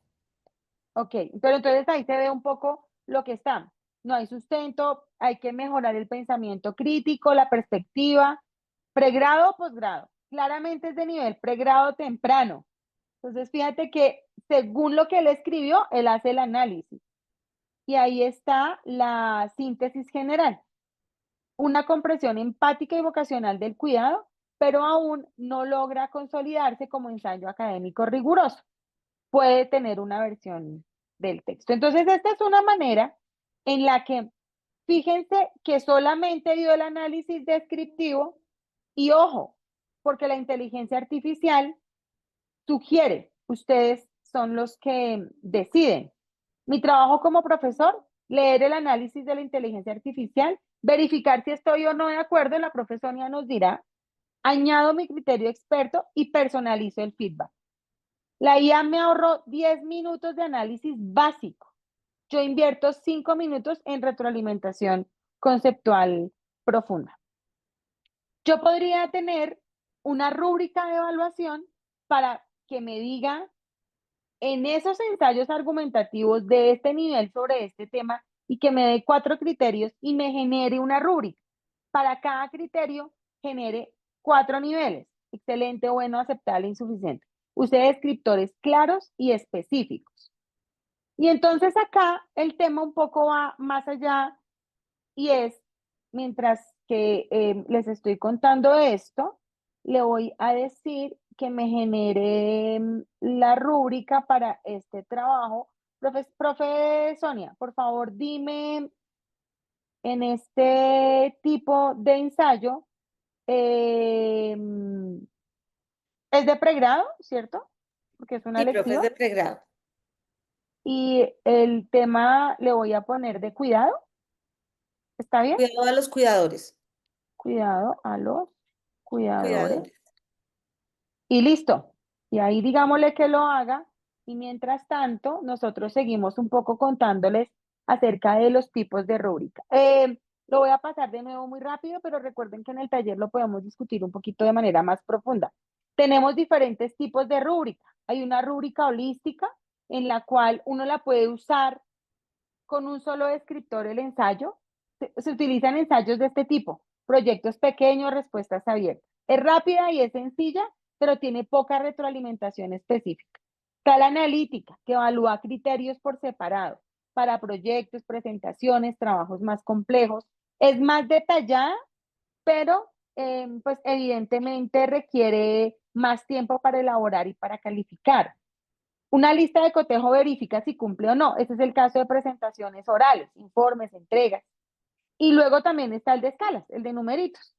Ok, pero entonces ahí se ve un poco lo que está. No hay sustento, hay que mejorar el pensamiento crítico, la perspectiva, pregrado o posgrado. Claramente es de nivel pregrado temprano. Entonces fíjate que según lo que él escribió, él hace el análisis. Y ahí está la síntesis general. Una comprensión empática y vocacional del cuidado, pero aún no logra consolidarse como ensayo académico riguroso. Puede tener una versión del texto. Entonces, esta es una manera en la que, fíjense que solamente dio el análisis descriptivo y ojo, porque la inteligencia artificial sugiere, ustedes son los que deciden. Mi trabajo como profesor, leer el análisis de la inteligencia artificial, verificar si estoy o no de acuerdo, la profesora nos dirá, añado mi criterio experto y personalizo el feedback. La IA me ahorró 10 minutos de análisis básico. Yo invierto 5 minutos en retroalimentación conceptual profunda. Yo podría tener una rúbrica de evaluación para que me diga en esos ensayos argumentativos de este nivel sobre este tema y que me dé 4 criterios y me genere una rúbrica. Para cada criterio genere 4 niveles, excelente, bueno, aceptable, insuficiente. Use descriptores claros y específicos. Y entonces acá el tema un poco va más allá y es, mientras que les estoy contando esto, le voy a decir que me genere la rúbrica para este trabajo. Profe Sonia, por favor, dime en este tipo de ensayo, eh, es de pregrado, ¿cierto? Porque es una Sí, profe, es lectiva. de pregrado. Y el tema le voy a poner de cuidado. ¿Está bien? Cuidado a los cuidadores. Cuidado a los cuidadores. Cuidadores. Y listo. Y ahí digámosle que lo haga y mientras tanto nosotros seguimos un poco contándoles acerca de los tipos de rúbrica. Lo voy a pasar de nuevo muy rápido, pero recuerden que en el taller lo podemos discutir un poquito de manera más profunda. Tenemos diferentes tipos de rúbrica. Hay una rúbrica holística en la cual uno la puede usar con un solo descriptor el ensayo. Se utilizan ensayos de este tipo, proyectos pequeños, respuestas abiertas. Es rápida y es sencilla, pero tiene poca retroalimentación específica. Está la analítica, que evalúa criterios por separado para proyectos, presentaciones, trabajos más complejos. Es más detallada, pero pues evidentemente requiere más tiempo para elaborar y para calificar. Una lista de cotejo verifica si cumple o no. Ese es el caso de presentaciones orales, informes, entregas. Y luego también está el de escalas, el de numeritos.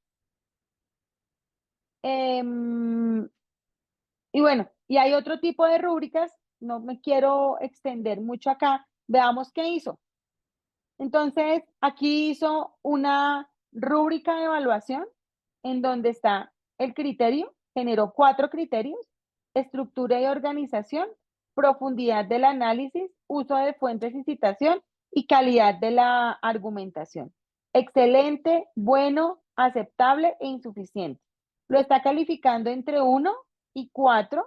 Y bueno, y hay otro tipo de rúbricas, no me quiero extender mucho acá. Veamos qué hizo. Entonces, aquí hizo una rúbrica de evaluación en donde está el criterio, generó 4 criterios: estructura y organización, profundidad del análisis, uso de fuentes y citación y calidad de la argumentación. Excelente, bueno, aceptable e insuficiente. Lo está calificando entre 1 y 4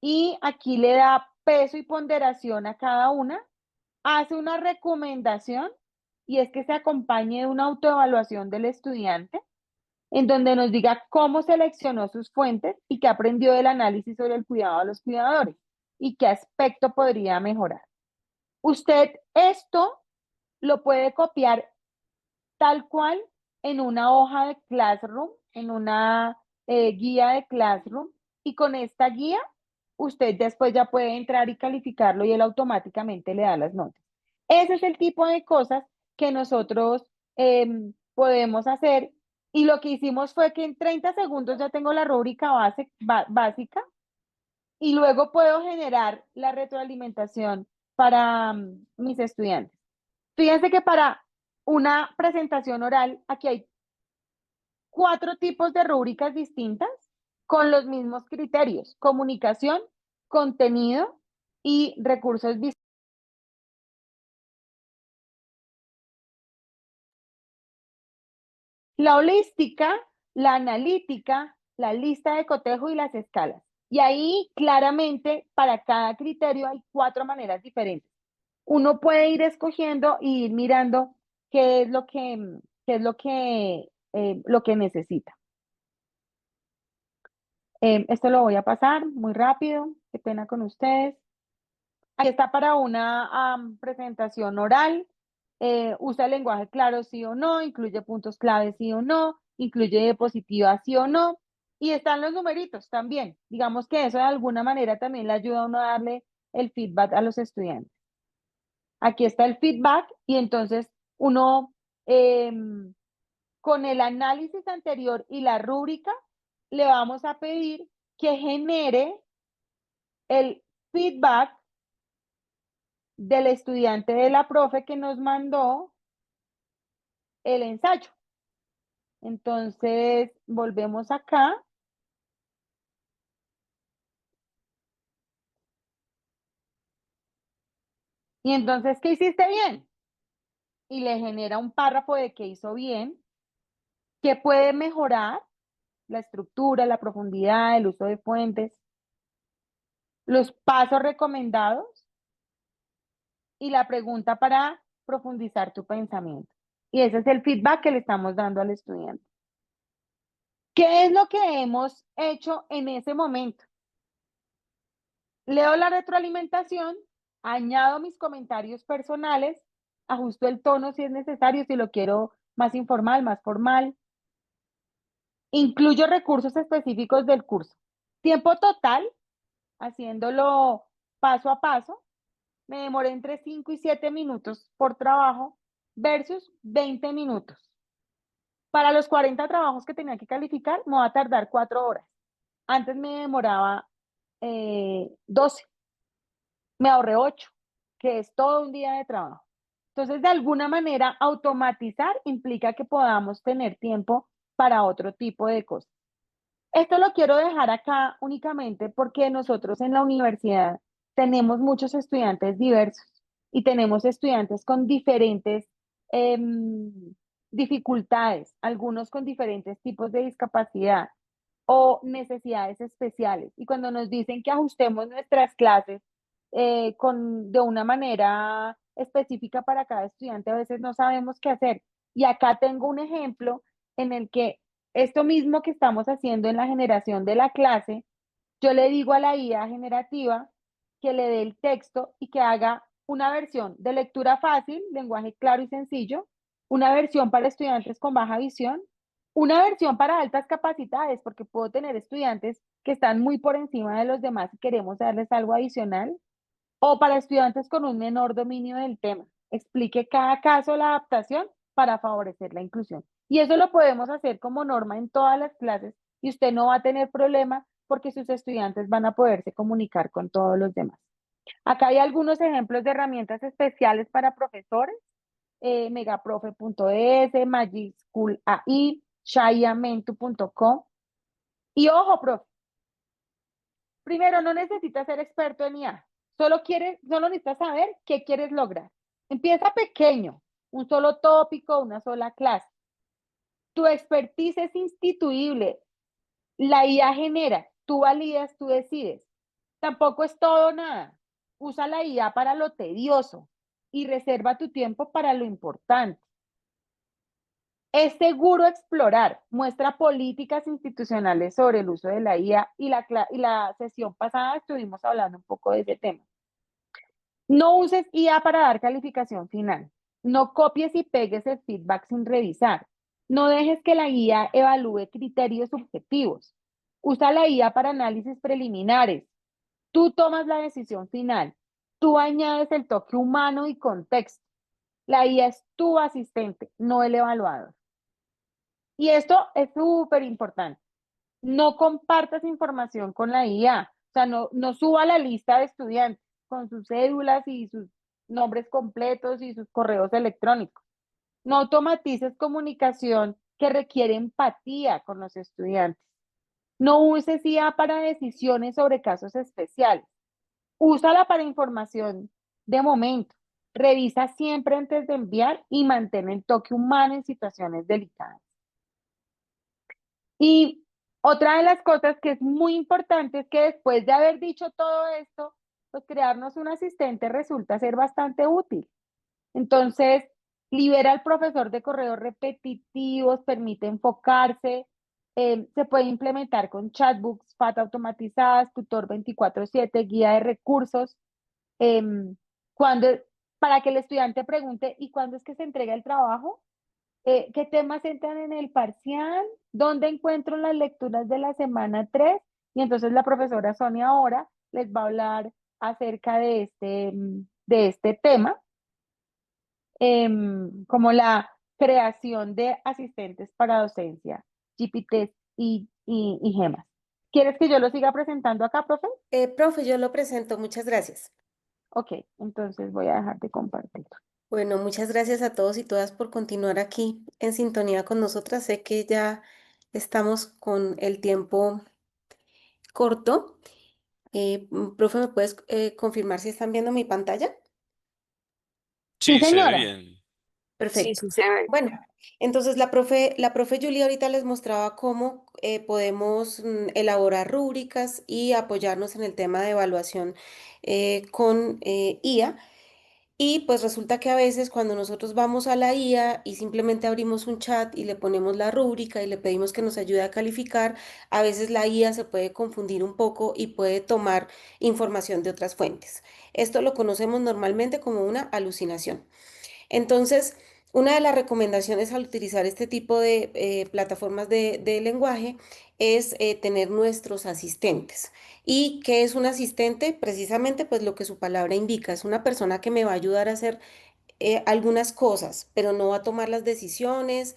y aquí le da peso y ponderación a cada una. Hace una recomendación y es que se acompañe de una autoevaluación del estudiante en donde nos diga cómo seleccionó sus fuentes y qué aprendió del análisis sobre el cuidado a los cuidadores y qué aspecto podría mejorar. Usted esto lo puede copiar tal cual en una hoja de Classroom, en una guía de Classroom, y con esta guía usted después ya puede entrar y calificarlo y él automáticamente le da las notas. Ese es el tipo de cosas que nosotros podemos hacer, y lo que hicimos fue que en 30 segundos ya tengo la rúbrica básica y luego puedo generar la retroalimentación para mis estudiantes. Fíjense que para una presentación oral, aquí hay 4 tipos de rúbricas distintas con los mismos criterios: comunicación, contenido y recursos visuales. La holística, la analítica, la lista de cotejo y las escalas. Y ahí claramente para cada criterio hay 4 maneras diferentes. Uno puede ir escogiendo y ir mirando qué es lo que necesita. Esto lo voy a pasar muy rápido, qué pena con ustedes. Aquí está para una presentación oral. Usa el lenguaje claro, sí o no, incluye puntos clave, sí o no, incluye diapositivas, sí o no. Y están los numeritos también. Digamos que eso de alguna manera también le ayuda a uno a darle el feedback a los estudiantes. Aquí está el feedback y entonces uno con el análisis anterior y la rúbrica le vamos a pedir que genere el feedback del estudiante de la profe que nos mandó el ensayo. Entonces, volvemos acá. Y entonces, ¿qué hiciste bien? Y le genera un párrafo de qué hizo bien, qué puede mejorar, la estructura, la profundidad, el uso de fuentes, los pasos recomendados y la pregunta para profundizar tu pensamiento. Y ese es el feedback que le estamos dando al estudiante. ¿Qué es lo que hemos hecho en ese momento? Leo la retroalimentación, añado mis comentarios personales, ajusto el tono si es necesario, si lo quiero más informal, más formal. Incluyo recursos específicos del curso. Tiempo total, haciéndolo paso a paso, me demoré entre 5 y 7 minutos por trabajo versus 20 minutos. Para los 40 trabajos que tenía que calificar, me va a tardar 4 horas. Antes me demoraba 12. Me ahorré 8, que es todo un día de trabajo. Entonces, de alguna manera, automatizar implica que podamos tener tiempo para otro tipo de cosas. Esto lo quiero dejar acá únicamente porque nosotros en la universidad tenemos muchos estudiantes diversos y tenemos estudiantes con diferentes dificultades, algunos con diferentes tipos de discapacidad o necesidades especiales. Y cuando nos dicen que ajustemos nuestras clases de una manera específica para cada estudiante, a veces no sabemos qué hacer. Y acá tengo un ejemplo en el que esto mismo que estamos haciendo en la generación de la clase, yo le digo a la IA generativa que le dé el texto y que haga una versión de lectura fácil, lenguaje claro y sencillo, una versión para estudiantes con baja visión, una versión para altas capacidades, porque puedo tener estudiantes que están muy por encima de los demás y queremos darles algo adicional, o para estudiantes con un menor dominio del tema. Explique cada caso la adaptación para favorecer la inclusión. Y eso lo podemos hacer como norma en todas las clases y usted no va a tener problema porque sus estudiantes van a poderse comunicar con todos los demás. Acá hay algunos ejemplos de herramientas especiales para profesores, megaprofe.es, Magic School AI, shayamentu.com. Y ojo, profe, primero, no necesitas ser experto en IA, solo necesitas saber qué quieres lograr. Empieza pequeño, un solo tópico, una sola clase. Tu expertise es instituible, la IA genera, tú validas, tú decides. Tampoco es todo o nada. Usa la IA para lo tedioso y reserva tu tiempo para lo importante. Es seguro explorar, muestra políticas institucionales sobre el uso de la IA y la sesión pasada estuvimos hablando un poco de ese tema. No uses IA para dar calificación final. No copies y pegues el feedback sin revisar. No dejes que la IA evalúe criterios subjetivos. Usa la IA para análisis preliminares. Tú tomas la decisión final. Tú añades el toque humano y contexto. La IA es tu asistente, no el evaluador. Y esto es súper importante. No compartas información con la IA. O sea, no suba la lista de estudiantes con sus cédulas y sus nombres completos y sus correos electrónicos. No automatices comunicación que requiere empatía con los estudiantes. No uses IA para decisiones sobre casos especiales. Úsala para información de momento. Revisa siempre antes de enviar y mantén el toque humano en situaciones delicadas. Y otra de las cosas que es muy importante es que después de haber dicho todo esto, pues crearnos un asistente resulta ser bastante útil. Entonces, libera al profesor de correos repetitivos, permite enfocarse, se puede implementar con chatbooks, FAT automatizadas, tutor 24/7, guía de recursos, em, cuando, para que el estudiante pregunte, ¿y cuándo es que se entrega el trabajo? ¿Qué temas entran en el parcial? ¿Dónde encuentro las lecturas de la semana 3? Y entonces la profesora Sonia ahora les va a hablar acerca de este tema, como la creación de asistentes para docencia, GPTs y GEMAS. ¿Quieres que yo lo siga presentando acá, profe? Profe, yo lo presento, muchas gracias. Ok, entonces voy a dejar de compartir. Bueno, muchas gracias a todos y todas por continuar aquí en sintonía con nosotras. Sé que ya estamos con el tiempo corto. Profe, ¿me puedes confirmar si están viendo mi pantalla? Sí, Sí, se ve señora. bien. Sí, Perfecto. sí se ve. Bueno, entonces la profe Julia ahorita les mostraba cómo podemos elaborar rúbricas y apoyarnos en el tema de evaluación con IA. Y pues resulta que a veces cuando nosotros vamos a la IA y simplemente abrimos un chat y le ponemos la rúbrica y le pedimos que nos ayude a calificar, a veces la IA se puede confundir un poco y puede tomar información de otras fuentes. Esto lo conocemos normalmente como una alucinación. Entonces, una de las recomendaciones al utilizar este tipo de plataformas de lenguaje es tener nuestros asistentes. ¿Y qué es un asistente? Precisamente, pues lo que su palabra indica, es una persona que me va a ayudar a hacer algunas cosas, pero no va a tomar las decisiones,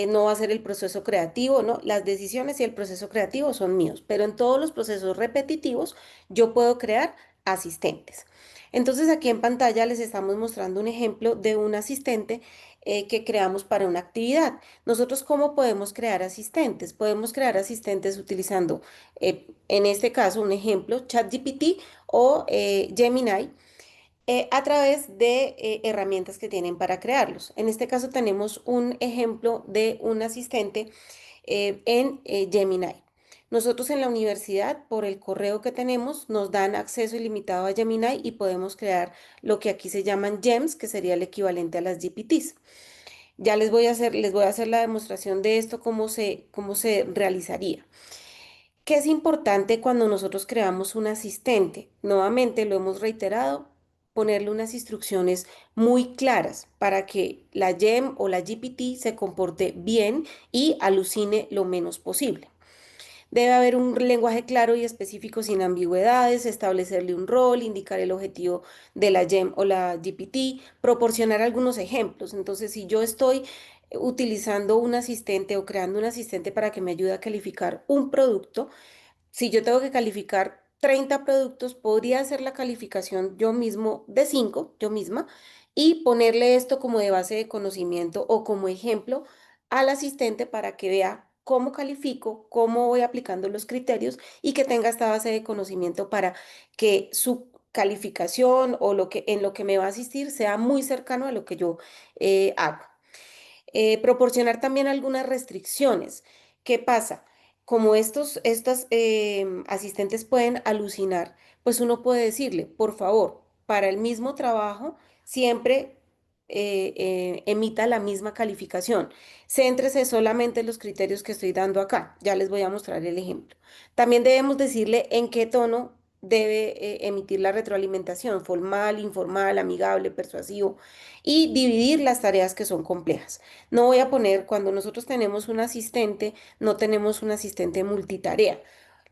no va a hacer el proceso creativo, no, las decisiones y el proceso creativo son míos, pero en todos los procesos repetitivos yo puedo crear asistentes. Entonces aquí en pantalla les estamos mostrando un ejemplo de un asistente que creamos para una actividad. Nosotros, ¿cómo podemos crear asistentes? Podemos crear asistentes utilizando, en este caso, un ejemplo, ChatGPT o Gemini a través de herramientas que tienen para crearlos. En este caso tenemos un ejemplo de un asistente en Gemini. Nosotros en la universidad, por el correo que tenemos, nos dan acceso ilimitado a Gemini y podemos crear lo que aquí se llaman gems, que sería el equivalente a las GPTs. Ya les voy a hacer la demostración de esto, cómo se realizaría. ¿Qué es importante cuando nosotros creamos un asistente? Nuevamente, lo hemos reiterado, ponerle unas instrucciones muy claras para que la GEM o la GPT se comporte bien y alucine lo menos posible. Debe haber un lenguaje claro y específico sin ambigüedades, establecerle un rol, indicar el objetivo de la GEM o la GPT, proporcionar algunos ejemplos. Entonces, si yo estoy utilizando un asistente o creando un asistente para que me ayude a calificar un producto, si yo tengo que calificar 30 productos, podría hacer la calificación yo mismo de 5, yo misma, y ponerle esto como de base de conocimiento o como ejemplo al asistente para que vea cómo califico, cómo voy aplicando los criterios y que tenga esta base de conocimiento para que su calificación o en lo que me va a asistir sea muy cercano a lo que yo hago. Proporcionar también algunas restricciones. ¿Qué pasa? Como estos asistentes pueden alucinar, pues uno puede decirle, por favor, para el mismo trabajo, siempre emita la misma calificación. Céntrese solamente en los criterios que estoy dando acá. Ya les voy a mostrar el ejemplo. También debemos decirle en qué tono debe emitir la retroalimentación, formal, informal, amigable, persuasivo, y dividir las tareas que son complejas. No voy a poner, cuando nosotros tenemos un asistente, no tenemos un asistente multitarea.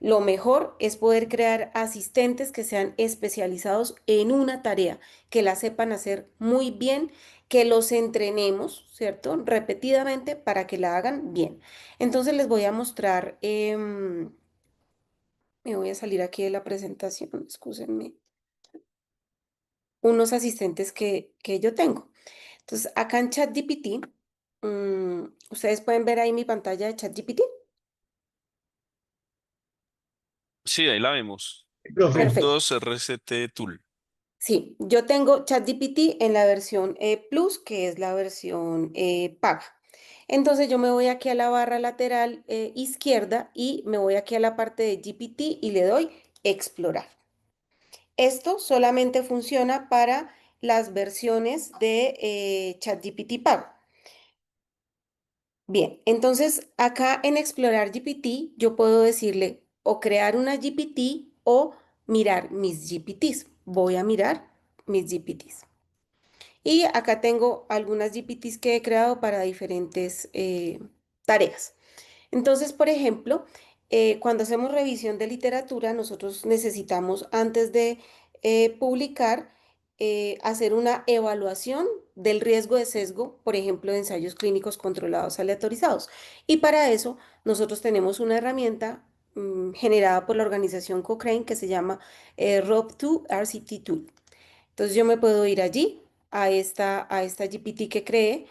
Lo mejor es poder crear asistentes que sean especializados en una tarea, que la sepan hacer muy bien, que los entrenemos, ¿cierto? Repetidamente para que la hagan bien. Entonces les voy a mostrar, me voy a salir aquí de la presentación, excúsenme, unos asistentes que yo tengo. Entonces, acá en ChatGPT, ustedes pueden ver ahí mi pantalla de ChatGPT. Sí, ahí la vemos. Profe, Perfecto. RUT2 RCT Tool. Sí, yo tengo ChatGPT en la versión Plus, que es la versión paga. Entonces yo me voy aquí a la barra lateral izquierda y me voy aquí a la parte de GPT y le doy explorar. Esto solamente funciona para las versiones de ChatGPT pago. Bien, entonces acá en Explorar GPT yo puedo decirle o crear una GPT o mirar mis GPTs. Voy a mirar mis GPTs. Y acá tengo algunas GPTs que he creado para diferentes tareas. Entonces, por ejemplo, cuando hacemos revisión de literatura, nosotros necesitamos, antes de publicar, hacer una evaluación del riesgo de sesgo, por ejemplo, de ensayos clínicos controlados aleatorizados. Y para eso, nosotros tenemos una herramienta generada por la organización Cochrane que se llama ROB2 RCT Tool. Entonces, yo me puedo ir allí a esta GPT que creé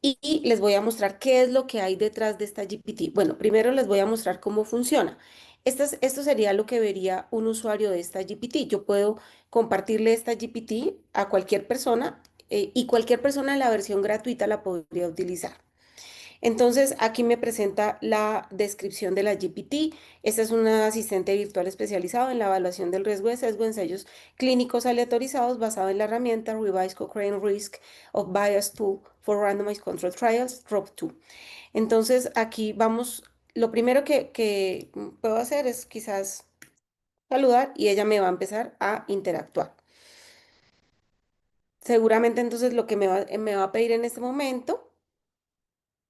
y les voy a mostrar qué es lo que hay detrás de esta GPT. Bueno, primero les voy a mostrar cómo funciona. Esto sería lo que vería un usuario de esta GPT. Yo puedo compartirle esta GPT a cualquier persona y cualquier persona en la versión gratuita la podría utilizar. Entonces, aquí me presenta la descripción de la GPT. Esta es una asistente virtual especializado en la evaluación del riesgo de sesgo en ensayos clínicos aleatorizados basado en la herramienta Revised Cochrane Risk of Bias Tool for Randomized Control Trials, ROB2. Entonces, aquí vamos, lo primero que puedo hacer es quizás saludar y ella me va a empezar a interactuar. Seguramente entonces lo que me va a pedir en este momento,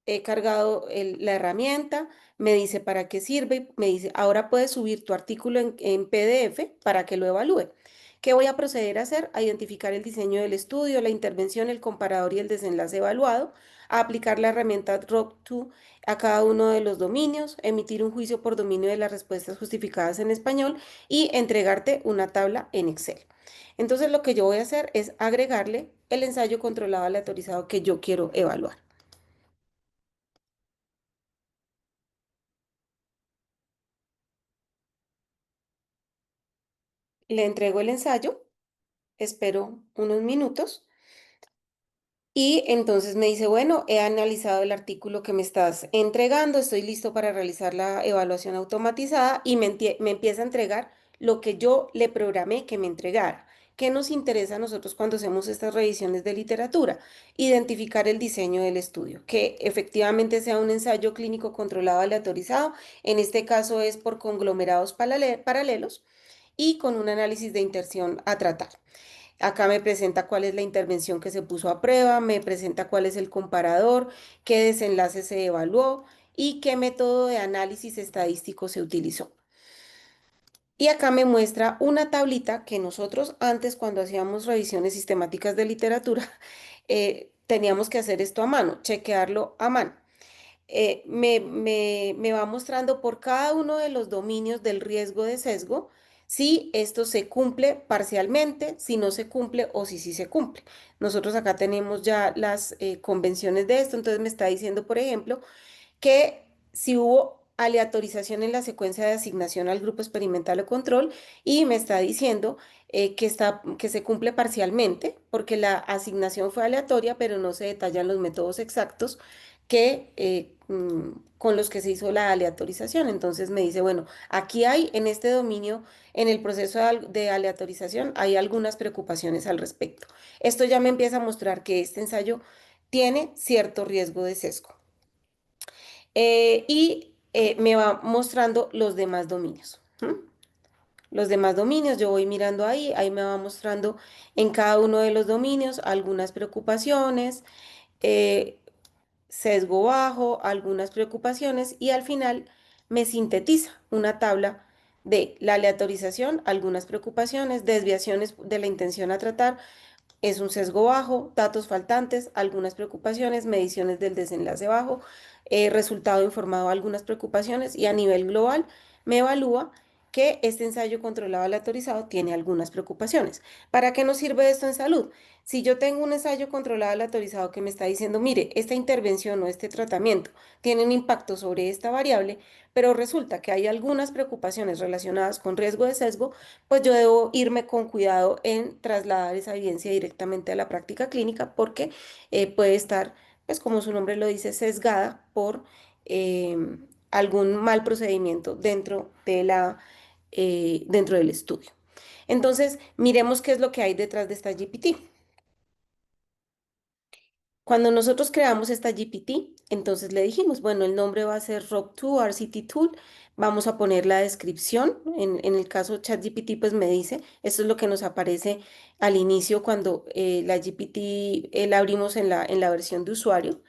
he cargado la herramienta, me dice para qué sirve, me dice, ahora puedes subir tu artículo en PDF para que lo evalúe. ¿Qué voy a proceder a hacer? A identificar el diseño del estudio, la intervención, el comparador y el desenlace evaluado, a aplicar la herramienta Drop2 a cada uno de los dominios, emitir un juicio por dominio de las respuestas justificadas en español y entregarte una tabla en Excel. Entonces lo que yo voy a hacer es agregarle el ensayo controlado aleatorizado que yo quiero evaluar. Le entrego el ensayo, espero unos minutos. Y entonces me dice, bueno, he analizado el artículo que me estás entregando, estoy listo para realizar la evaluación automatizada y me empieza a entregar lo que yo le programé que me entregara. ¿Qué nos interesa a nosotros cuando hacemos estas revisiones de literatura? Identificar el diseño del estudio, que efectivamente sea un ensayo clínico controlado aleatorizado, en este caso es por conglomerados paralelos y con un análisis de interción a tratar. Acá me presenta cuál es la intervención que se puso a prueba, me presenta cuál es el comparador, qué desenlace se evaluó y qué método de análisis estadístico se utilizó. Y acá me muestra una tablita que nosotros antes, cuando hacíamos revisiones sistemáticas de literatura, teníamos que hacer esto a mano, chequearlo a mano. Me va mostrando por cada uno de los dominios del riesgo de sesgo si esto se cumple parcialmente, si no se cumple o si sí se cumple. Nosotros acá tenemos ya las convenciones de esto, entonces me está diciendo, por ejemplo, que si hubo aleatorización en la secuencia de asignación al grupo experimental o control y me está diciendo que se cumple parcialmente porque la asignación fue aleatoria, pero no se detallan los métodos exactos con los que se hizo la aleatorización. Entonces me dice, bueno, aquí hay en este dominio, en el proceso de aleatorización, hay algunas preocupaciones al respecto. Esto ya me empieza a mostrar que este ensayo tiene cierto riesgo de sesgo. Me va mostrando los demás dominios. ¿M? Los demás dominios, yo voy mirando ahí me va mostrando en cada uno de los dominios algunas preocupaciones, eh, sesgo bajo, algunas preocupaciones y al final me sintetiza una tabla de la aleatorización, algunas preocupaciones, desviaciones de la intención a tratar, es un sesgo bajo, datos faltantes, algunas preocupaciones, mediciones del desenlace bajo, resultado informado, algunas preocupaciones y a nivel global me evalúa que este ensayo controlado aleatorizado tiene algunas preocupaciones. ¿Para qué nos sirve esto en salud? Si yo tengo un ensayo controlado aleatorizado que me está diciendo, mire, esta intervención o este tratamiento tiene un impacto sobre esta variable, pero resulta que hay algunas preocupaciones relacionadas con riesgo de sesgo, pues yo debo irme con cuidado en trasladar esa evidencia directamente a la práctica clínica porque puede estar, pues como su nombre lo dice, sesgada por algún mal procedimiento dentro del estudio. Entonces, miremos qué es lo que hay detrás de esta GPT. Cuando nosotros creamos esta GPT, entonces le dijimos, bueno, el nombre va a ser ROP2 RCT Tool, vamos a poner la descripción, en el caso ChatGPT pues me dice, esto es lo que nos aparece al inicio cuando la GPT la abrimos en la versión de usuario,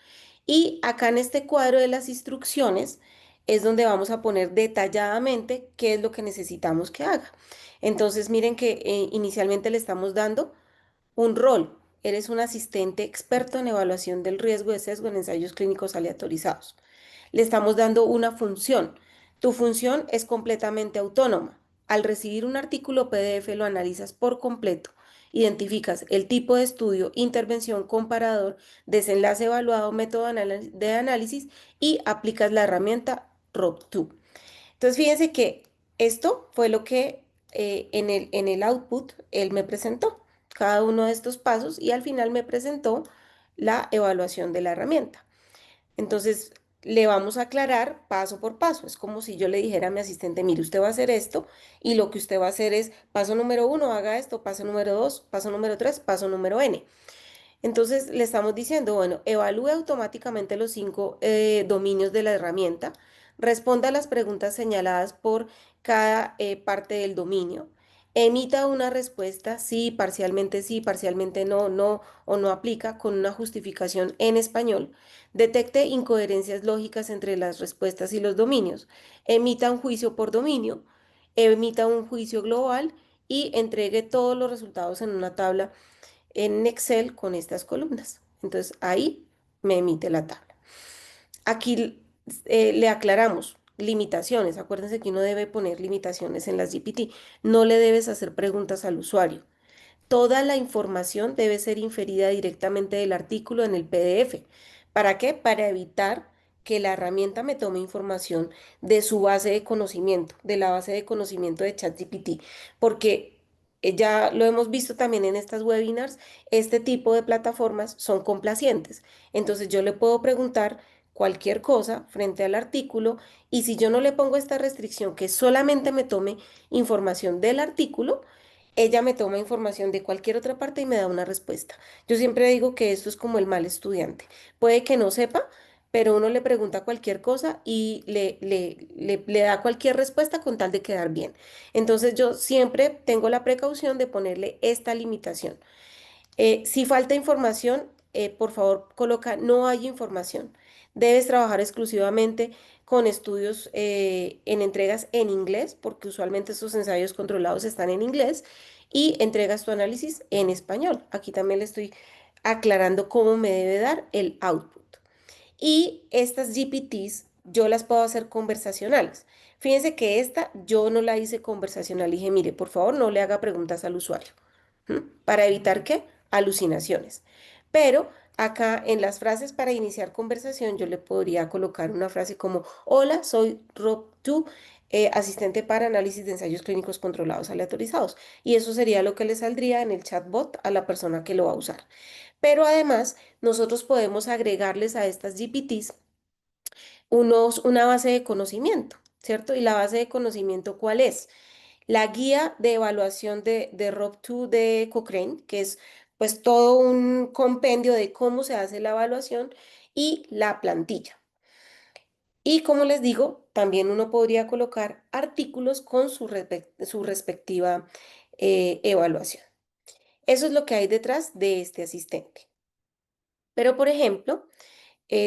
y acá en este cuadro de las instrucciones es donde vamos a poner detalladamente qué es lo que necesitamos que haga. Entonces miren que inicialmente le estamos dando un rol. Eres un asistente experto en evaluación del riesgo de sesgo en ensayos clínicos aleatorizados. Le estamos dando una función. Tu función es completamente autónoma. Al recibir un artículo PDF lo analizas por completo. Identificas el tipo de estudio, intervención, comparador, desenlace evaluado, método de análisis y aplicas la herramienta ROP2. Entonces, fíjense que esto fue lo que en el output él me presentó, cada uno de estos pasos, y al final me presentó la evaluación de la herramienta. Entonces, le vamos a aclarar paso por paso. Es como si yo le dijera a mi asistente, mire, usted va a hacer esto y lo que usted va a hacer es paso número 1, haga esto, paso número 2, paso número 3, paso número N. Entonces le estamos diciendo, bueno, evalúe automáticamente los 5 dominios de la herramienta, responda a las preguntas señaladas por cada parte del dominio, emita una respuesta sí, parcialmente no, no o no aplica con una justificación en español, detecte incoherencias lógicas entre las respuestas y los dominios, emita un juicio por dominio, emita un juicio global y entregue todos los resultados en una tabla en Excel con estas columnas. Entonces ahí me emite la tabla. Aquí le aclaramos limitaciones. Acuérdense que uno debe poner limitaciones en las GPT. No le debes hacer preguntas al usuario. toda la información debe ser inferida directamente del artículo en el PDF. ¿Para qué? Para evitar que la herramienta me tome información de su base de conocimiento, de la base de conocimiento de ChatGPT, porque ya lo hemos visto también en estas webinars, este tipo de plataformas son complacientes. Entonces yo le puedo preguntar cualquier cosa frente al artículo y si yo no le pongo esta restricción que solamente me tome información del artículo, ella me toma información de cualquier otra parte y me da una respuesta. Yo siempre digo que esto es como el mal estudiante. Puede que no sepa, pero uno le pregunta cualquier cosa y le da cualquier respuesta con tal de quedar bien. Entonces yo siempre tengo la precaución de ponerle esta limitación. Si falta información, por favor coloca no hay información. Debes trabajar exclusivamente con estudios en entregas en inglés, porque usualmente esos ensayos controlados están en inglés, y entregas tu análisis en español. Aquí también le estoy aclarando cómo me debe dar el output. Y estas GPTs yo las puedo hacer conversacionales. Fíjense que esta yo no la hice conversacional. Dije, mire, por favor, no le haga preguntas al usuario. ¿M? ¿Para evitar qué? Alucinaciones. Pero acá en las frases para iniciar conversación yo le podría colocar una frase como, hola, soy Rob Tu, asistente para análisis de ensayos clínicos controlados aleatorizados. Y eso sería lo que le saldría en el chatbot a la persona que lo va a usar. Pero además, nosotros podemos agregarles a estas GPTs una base de conocimiento, ¿cierto? ¿Y la base de conocimiento cuál es? La guía de evaluación de ROB2 de Cochrane, que es pues todo un compendio de cómo se hace la evaluación y la plantilla. Y como les digo, también uno podría colocar artículos con su respectiva evaluación. Eso es lo que hay detrás de este asistente. Pero, por ejemplo,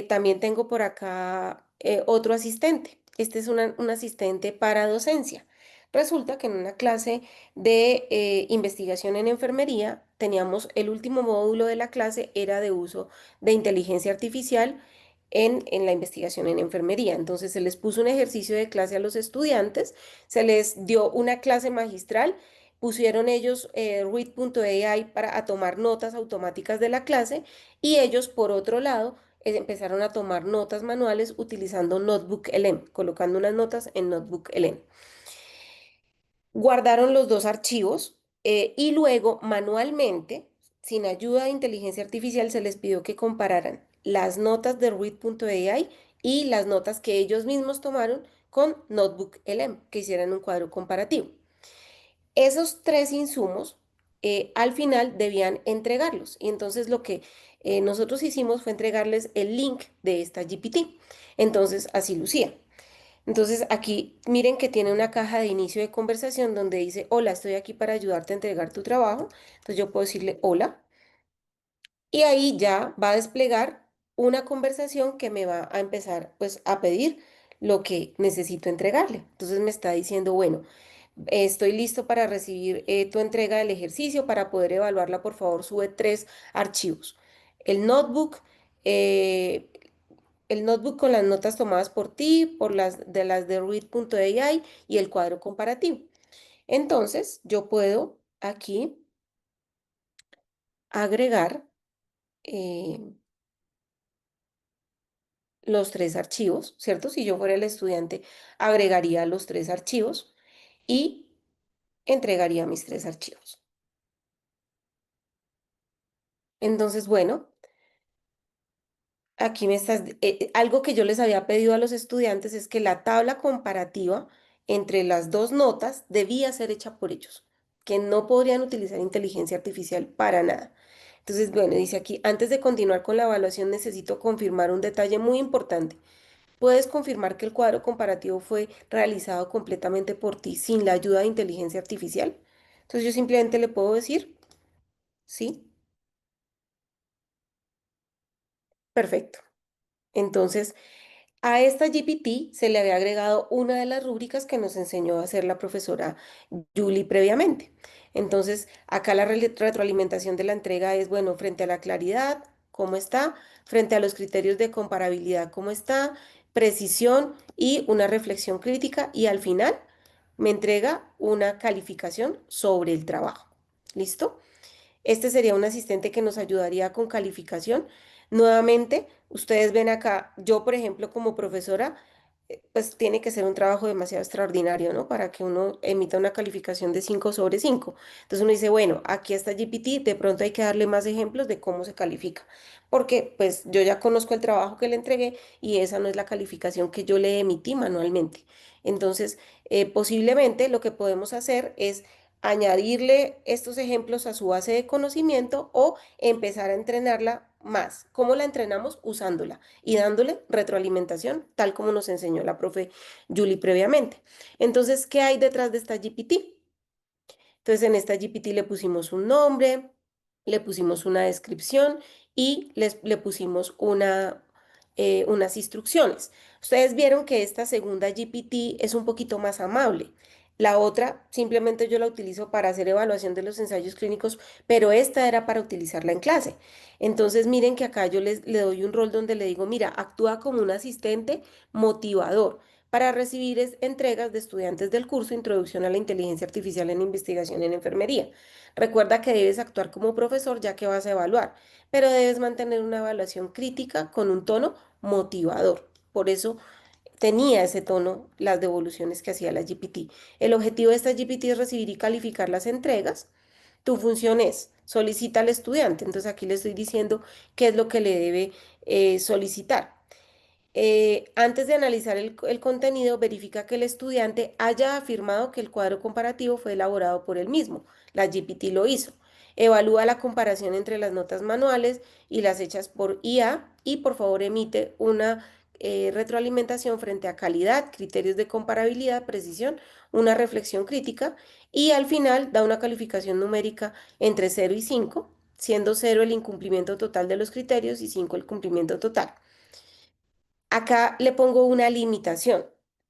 también tengo por acá otro asistente. Este es un asistente para docencia. Resulta que en una clase de investigación en enfermería teníamos el último módulo de la clase era de uso de inteligencia artificial en la investigación en enfermería. Entonces se les puso un ejercicio de clase a los estudiantes, se les dio una clase magistral, pusieron ellos read.ai para a tomar notas automáticas de la clase y ellos por otro lado empezaron a tomar notas manuales utilizando Notebook LM, colocando unas notas en Notebook LM. Guardaron los dos archivos y luego manualmente, sin ayuda de inteligencia artificial, se les pidió que compararan las notas de read.ai y las notas que ellos mismos tomaron con Notebook LM, que hicieran un cuadro comparativo. Esos tres insumos al final debían entregarlos. Y entonces lo que nosotros hicimos fue entregarles el link de esta GPT. Entonces así lucía. Entonces aquí miren que tiene una caja de inicio de conversación donde dice, hola, estoy aquí para ayudarte a entregar tu trabajo. Entonces yo puedo decirle, hola. Y ahí ya va a desplegar una conversación que me va a empezar pues a pedir lo que necesito entregarle. Entonces me está diciendo, bueno, estoy listo para recibir tu entrega del ejercicio. Para poder evaluarla, por favor, sube tres archivos. El notebook, eh, el notebook con las notas tomadas por ti, por las de read.ai y el cuadro comparativo. Entonces, yo puedo aquí agregar eh, los tres archivos, ¿cierto? Si yo fuera el estudiante, agregaría los tres archivos y entregaría mis tres archivos. Entonces, bueno, aquí me estás, algo que yo les había pedido a los estudiantes es que la tabla comparativa entre las dos notas debía ser hecha por ellos, que no podrían utilizar inteligencia artificial para nada. Entonces, bueno, dice aquí, antes de continuar con la evaluación necesito confirmar un detalle muy importante. ¿Puedes confirmar que el cuadro comparativo fue realizado completamente por ti sin la ayuda de inteligencia artificial? Entonces yo simplemente le puedo decir, sí, perfecto. Entonces, a esta GPT se le había agregado una de las rúbricas que nos enseñó a hacer la profesora Julie previamente. Entonces, acá la retroalimentación de la entrega es, bueno, frente a la claridad, ¿cómo está? Frente a los criterios de comparabilidad, ¿cómo está? Precisión y una reflexión crítica. Y al final me entrega una calificación sobre el trabajo. ¿Listo? Este sería un asistente que nos ayudaría con calificación. Nuevamente, ustedes ven acá, yo por ejemplo como profesora, pues tiene que ser un trabajo demasiado extraordinario, ¿no? Para que uno emita una calificación de 5/5. Entonces uno dice, bueno, aquí está GPT, de pronto hay que darle más ejemplos de cómo se califica, porque pues yo ya conozco el trabajo que le entregué y esa no es la calificación que yo le emití manualmente. Entonces, posiblemente lo que podemos hacer es añadirle estos ejemplos a su base de conocimiento o empezar a entrenarla más. ¿Cómo la entrenamos? Usándola y dándole retroalimentación, tal como nos enseñó la profe Julie previamente. Entonces, ¿qué hay detrás de esta GPT? Entonces, en esta GPT le pusimos un nombre, le pusimos una descripción y le pusimos unas instrucciones. Ustedes vieron que esta segunda GPT es un poquito más amable. La otra simplemente yo la utilizo para hacer evaluación de los ensayos clínicos, pero esta era para utilizarla en clase. Entonces miren que acá le doy un rol donde le digo, mira, actúa como un asistente motivador para recibir entregas de estudiantes del curso Introducción a la Inteligencia Artificial en Investigación en Enfermería. Recuerda que debes actuar como profesor ya que vas a evaluar, pero debes mantener una evaluación crítica con un tono motivador. Por eso tenía ese tono las devoluciones que hacía la GPT. El objetivo de esta GPT es recibir y calificar las entregas. Tu función es solicita al estudiante. Entonces aquí le estoy diciendo qué es lo que le debe solicitar. Antes de analizar el contenido, verifica que el estudiante haya afirmado que el cuadro comparativo fue elaborado por él mismo. La GPT lo hizo. Evalúa la comparación entre las notas manuales y las hechas por IA y por favor emite una retroalimentación frente a calidad, criterios de comparabilidad, precisión, una reflexión crítica y al final da una calificación numérica entre 0 y 5, siendo 0 el incumplimiento total de los criterios y 5 el cumplimiento total. Acá le pongo una limitación.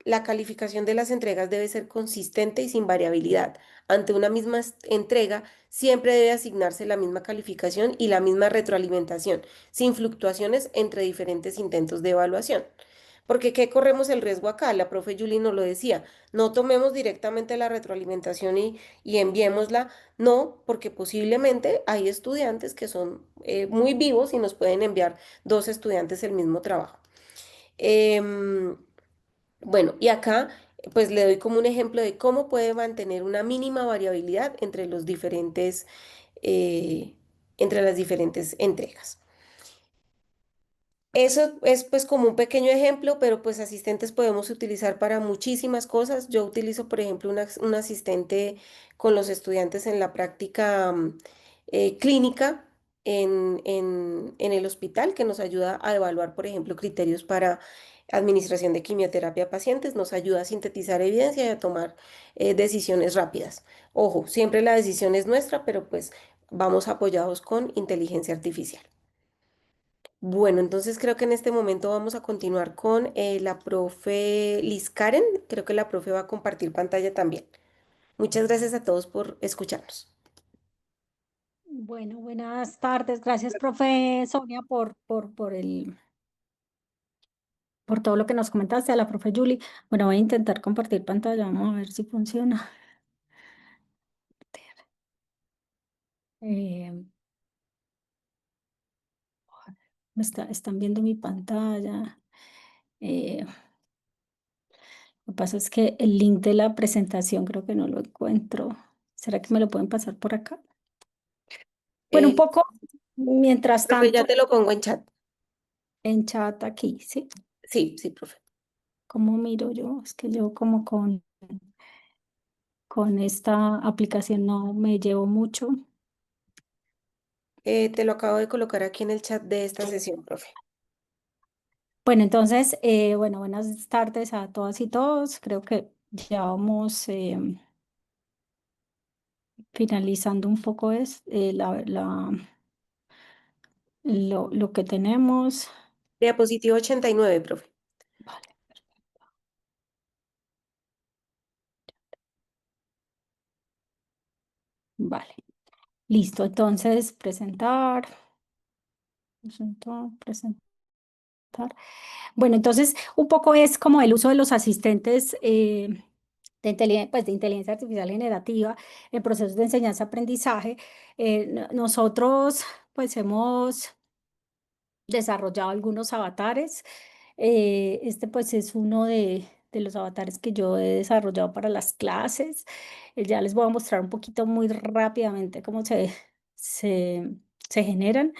La calificación de las entregas debe ser consistente y sin variabilidad. Ante una misma entrega, siempre debe asignarse la misma calificación y la misma retroalimentación, sin fluctuaciones entre diferentes intentos de evaluación. Porque ¿qué corremos el riesgo acá? La profe Julie nos lo decía, no tomemos directamente la retroalimentación y enviémosla. No, porque posiblemente hay estudiantes que son muy vivos y nos pueden enviar dos estudiantes el mismo trabajo. Em, bueno, y acá pues le doy como un ejemplo de cómo puede mantener una mínima variabilidad eh, entre las diferentes entregas. Eso es pues como un pequeño ejemplo, pero pues asistentes podemos utilizar para muchísimas cosas. Yo utilizo, por ejemplo, un asistente con los estudiantes en la práctica clínica en el hospital que nos ayuda a evaluar, por ejemplo, criterios para administración de quimioterapia a pacientes, nos ayuda a sintetizar evidencia y a tomar decisiones rápidas. Ojo, siempre la decisión es nuestra, pero pues vamos apoyados con inteligencia artificial. Bueno, entonces creo que en este momento vamos a continuar con la profe Liz Karen. Creo que la profe va a compartir pantalla también. Muchas gracias a todos por escucharnos. Bueno, buenas tardes. Gracias, profe Sonia, por todo lo que nos comentaste, a la profe Julie. Bueno, voy a intentar compartir pantalla. Vamos a ver si funciona. Eh, están viendo mi pantalla. Lo que pasa es que el link de la presentación creo que no lo encuentro. ¿Será que me lo pueden pasar por acá? Bueno, un Eh, poco, mientras profe, ya tanto, te lo pongo en chat. en chat aquí, ¿sí? Sí, sí, profe. ¿Cómo miro yo? Es que yo como con esta aplicación no me llevo mucho. Te lo acabo de colocar aquí en el chat de esta sesión, profe. Bueno, entonces, bueno, buenas tardes a todas y todos. Creo que ya vamos finalizando un poco lo que tenemos. Diapositiva 89, profe. Vale, vale. Listo, entonces presentar. Bueno, entonces un poco es como el uso de los asistentes pues, de inteligencia artificial generativa en procesos de enseñanza-aprendizaje. Nosotros pues hemos desarrollado algunos avatares. Este pues es uno de los avatares que yo he desarrollado para las clases. Ya les voy a mostrar un poquito muy rápidamente cómo se, se generan.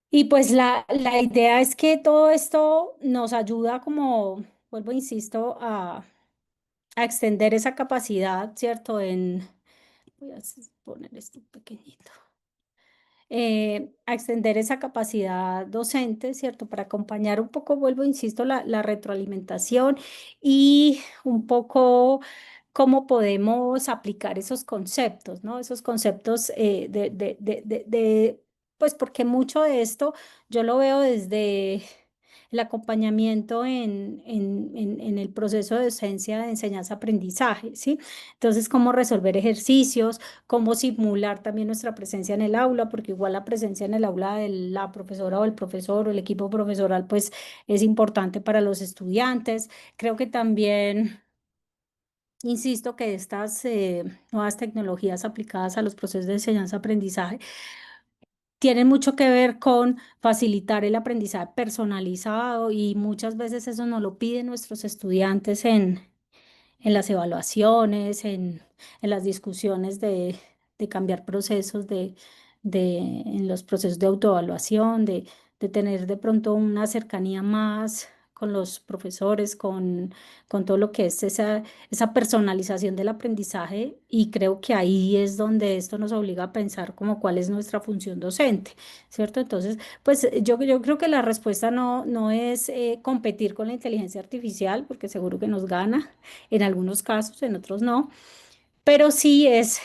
Y pues la idea es que todo esto nos ayuda, como vuelvo, insisto, a extender esa capacidad, ¿cierto? Voy a poner esto pequeñito. A extender esa capacidad docente, ¿cierto? Para acompañar un poco, vuelvo, insisto, la retroalimentación y un poco cómo podemos aplicar esos conceptos, ¿no? Esos conceptos pues porque mucho de esto yo lo veo desde el acompañamiento en el proceso de docencia de enseñanza-aprendizaje, ¿sí? Entonces, cómo resolver ejercicios, cómo simular también nuestra presencia en el aula, porque igual la presencia en el aula de la profesora o el profesor o el equipo profesoral, pues es importante para los estudiantes. Creo que también, insisto, que estas nuevas tecnologías aplicadas a los procesos de enseñanza-aprendizaje tienen mucho que ver con facilitar el aprendizaje personalizado y muchas veces eso nos lo piden nuestros estudiantes en las evaluaciones, en las discusiones de cambiar procesos, en los procesos de autoevaluación, de tener de pronto una cercanía más con los profesores, con todo lo que es esa personalización del aprendizaje, y creo que ahí es donde esto nos obliga a pensar como cuál es nuestra función docente, ¿cierto? Entonces, pues yo creo que la respuesta no es competir con la inteligencia artificial, porque seguro que nos gana en algunos casos, en otros no, pero sí es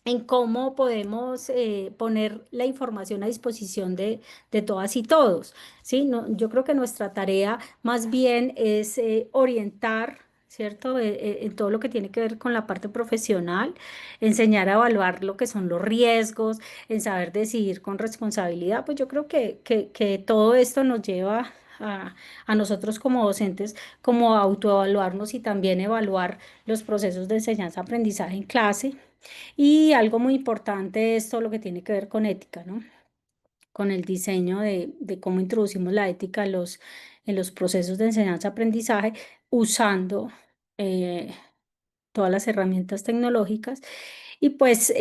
en cómo podemos poner la información a disposición de todas y todos, ¿sí? No, yo creo que nuestra tarea más bien es orientar, ¿cierto? En todo lo que tiene que ver con la parte profesional, enseñar a evaluar lo que son los riesgos, en saber decidir con responsabilidad. Pues yo creo que todo esto nos lleva a nosotros como docentes, como a autoevaluarnos y también evaluar los procesos de enseñanza-aprendizaje en clase. Y algo muy importante es todo lo que tiene que ver con ética, ¿no? Con el diseño de cómo introducimos la ética en los procesos de enseñanza-aprendizaje usando eh, todas las herramientas tecnológicas. Y pues,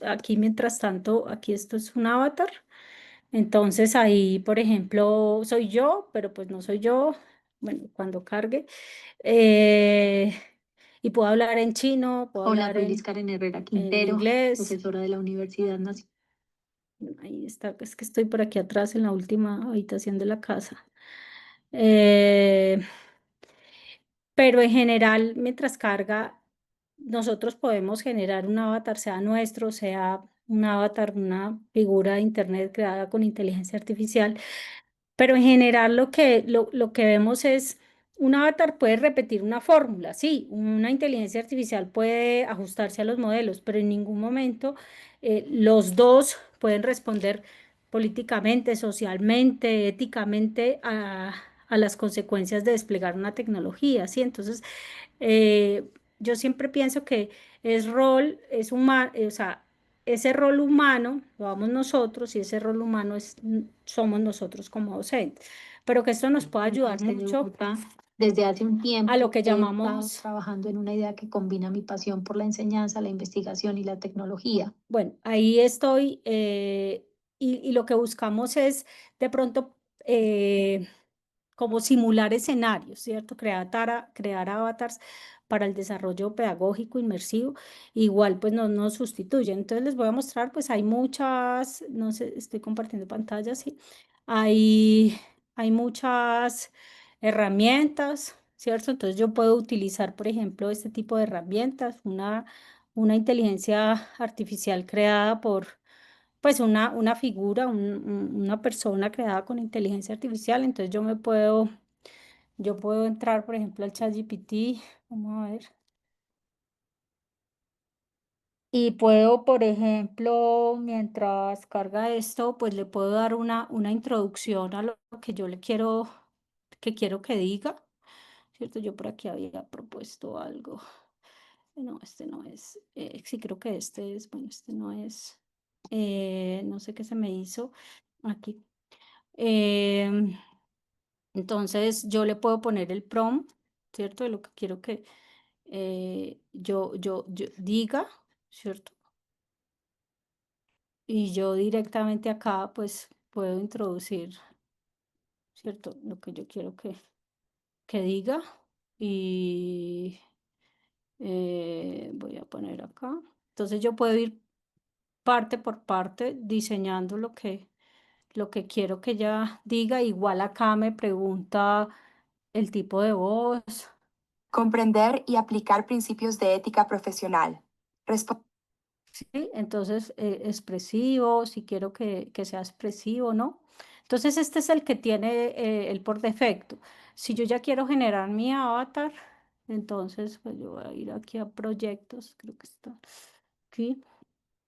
aquí mientras tanto, aquí esto es un avatar. Entonces ahí, por ejemplo, soy yo, pero pues no soy yo. Bueno, cuando cargue. Eh, y puedo hablar en chino, puedo Hola, hablar soy Liz Karen Herrera en Quintero, inglés. profesora de la Universidad Nacional. Ahí está, es que estoy por aquí atrás en la última habitación de la casa. Eh, pero en general, mientras carga, nosotros podemos generar un avatar, sea nuestro, sea un avatar, una figura de internet creada con inteligencia artificial. Pero en general lo que vemos es un avatar puede repetir una fórmula, sí, una inteligencia artificial puede ajustarse a los modelos, pero en ningún momento los dos pueden responder políticamente, socialmente, éticamente a las consecuencias de desplegar una tecnología, ¿sí? Entonces, eh, yo siempre pienso que es humano, o sea, ese rol humano lo damos nosotros y ese rol humano somos nosotros como docentes, pero que esto nos puede ayudar Desde mucho Bogotá, desde hace un a lo tiempo que he estado llamamos, trabajando en una idea que combina mi pasión por la enseñanza, la investigación y la tecnología. bueno, ahí estoy, y lo que buscamos es de pronto como simular escenarios, ¿cierto? Crear avatars para el desarrollo pedagógico inmersivo. Igual pues no nos sustituyen. Entonces les voy a mostrar, pues hay muchas, no sé, estoy compartiendo pantalla, sí. Hay, hay muchas herramientas, ¿cierto? Entonces yo puedo utilizar, por ejemplo, este tipo de herramientas, una inteligencia artificial creada por pues una figura, una persona creada con inteligencia artificial. Entonces yo puedo entrar, por ejemplo, al ChatGPT, vamos a ver, y puedo, por ejemplo, mientras carga esto, pues le puedo dar una introducción a lo que yo que quiero que diga, ¿cierto? Yo por aquí había propuesto algo. No, este no es. Sí, creo que este es. Bueno, este no es. No sé qué se me hizo aquí. Em, entonces, yo le puedo poner el prompt, ¿cierto? De lo que quiero que yo diga, ¿cierto? Y yo directamente acá, pues, puedo introducir, ¿cierto? Lo que yo quiero que diga. Y voy a poner acá. Entonces, yo puedo ir parte por parte diseñando lo que quiero que ella diga. Igual acá me pregunta el tipo de voz. Comprender y aplicar principios de ética profesional. ¿Sí? Entonces, expresivo, si quiero que sea expresivo, ¿no? Entonces, este es el que tiene el por defecto. Si yo ya quiero generar mi avatar, entonces, pues yo voy a ir aquí a proyectos, creo que está aquí.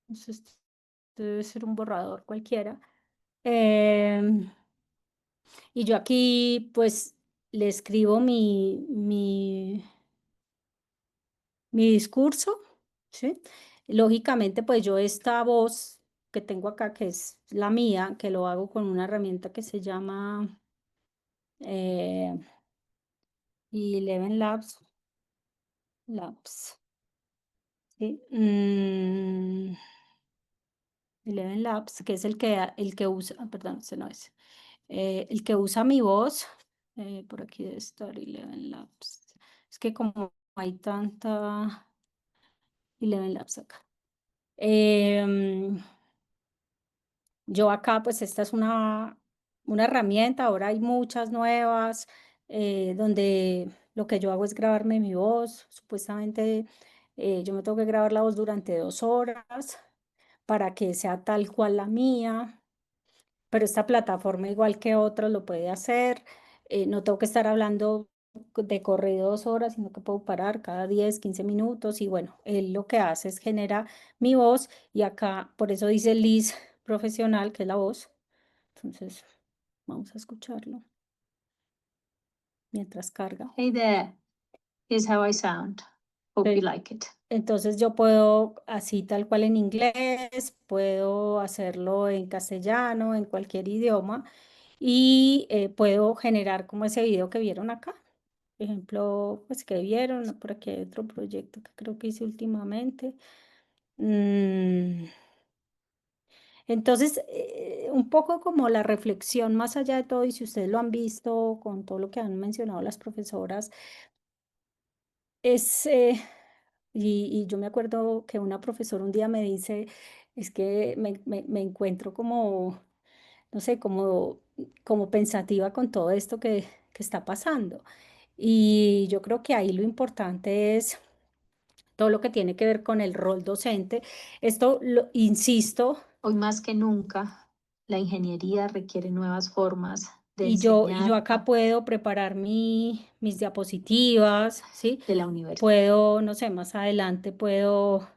Entonces, este debe ser un borrador cualquiera. Em, y yo aquí, pues, le escribo mi discurso, ¿sí? Lógicamente, pues yo esta voz que tengo acá, que es la mía, que lo hago con una herramienta que se llama eh, Eleven Labs, ¿sí? Eleven Labs, que es el que usa, perdón, ese no es, el que usa mi voz, por aquí debe estar Eleven Labs. Es que como hay tanta Eleven Labs acá. Em, Yo acá, pues esta es una herramienta, ahora hay muchas nuevas, donde lo que yo hago es grabarme mi voz. Supuestamente yo me tengo que grabar la voz durante 2 horas para que sea tal cual la mía, pero esta plataforma, igual que otras, lo puede hacer. No tengo que estar hablando de corrido 2 horas, sino que puedo parar cada 10, 15 minutos. Y bueno, él lo que hace es genera mi voz y acá, por eso dice Liz profesional, que es la voz. Entonces, vamos a escucharlo mientras carga. Hey there, here's how I sound. Hope you like it. Entonces yo puedo, así tal cual en inglés, puedo hacerlo en castellano, en cualquier idioma, y puedo generar como ese video que vieron acá. Por ejemplo, pues que vieron, ¿no? Por aquí hay otro proyecto que creo que hice últimamente. Mm, Entonces, un poco como la reflexión más allá de todo, y si ustedes lo han visto con todo lo que han mencionado las profesoras, es, y yo me acuerdo que una profesora un día me dice, es que me encuentro como, no sé, como pensativa con todo esto que está pasando. Y yo creo que ahí lo importante es todo lo que tiene que ver con el rol docente. Esto, insisto, Hoy más que nunca, la ingeniería requiere nuevas formas de y yo enseñar acá puedo preparar mis diapositivas, ¿sí? de la universidad. Puedo, no sé, más adelante puedo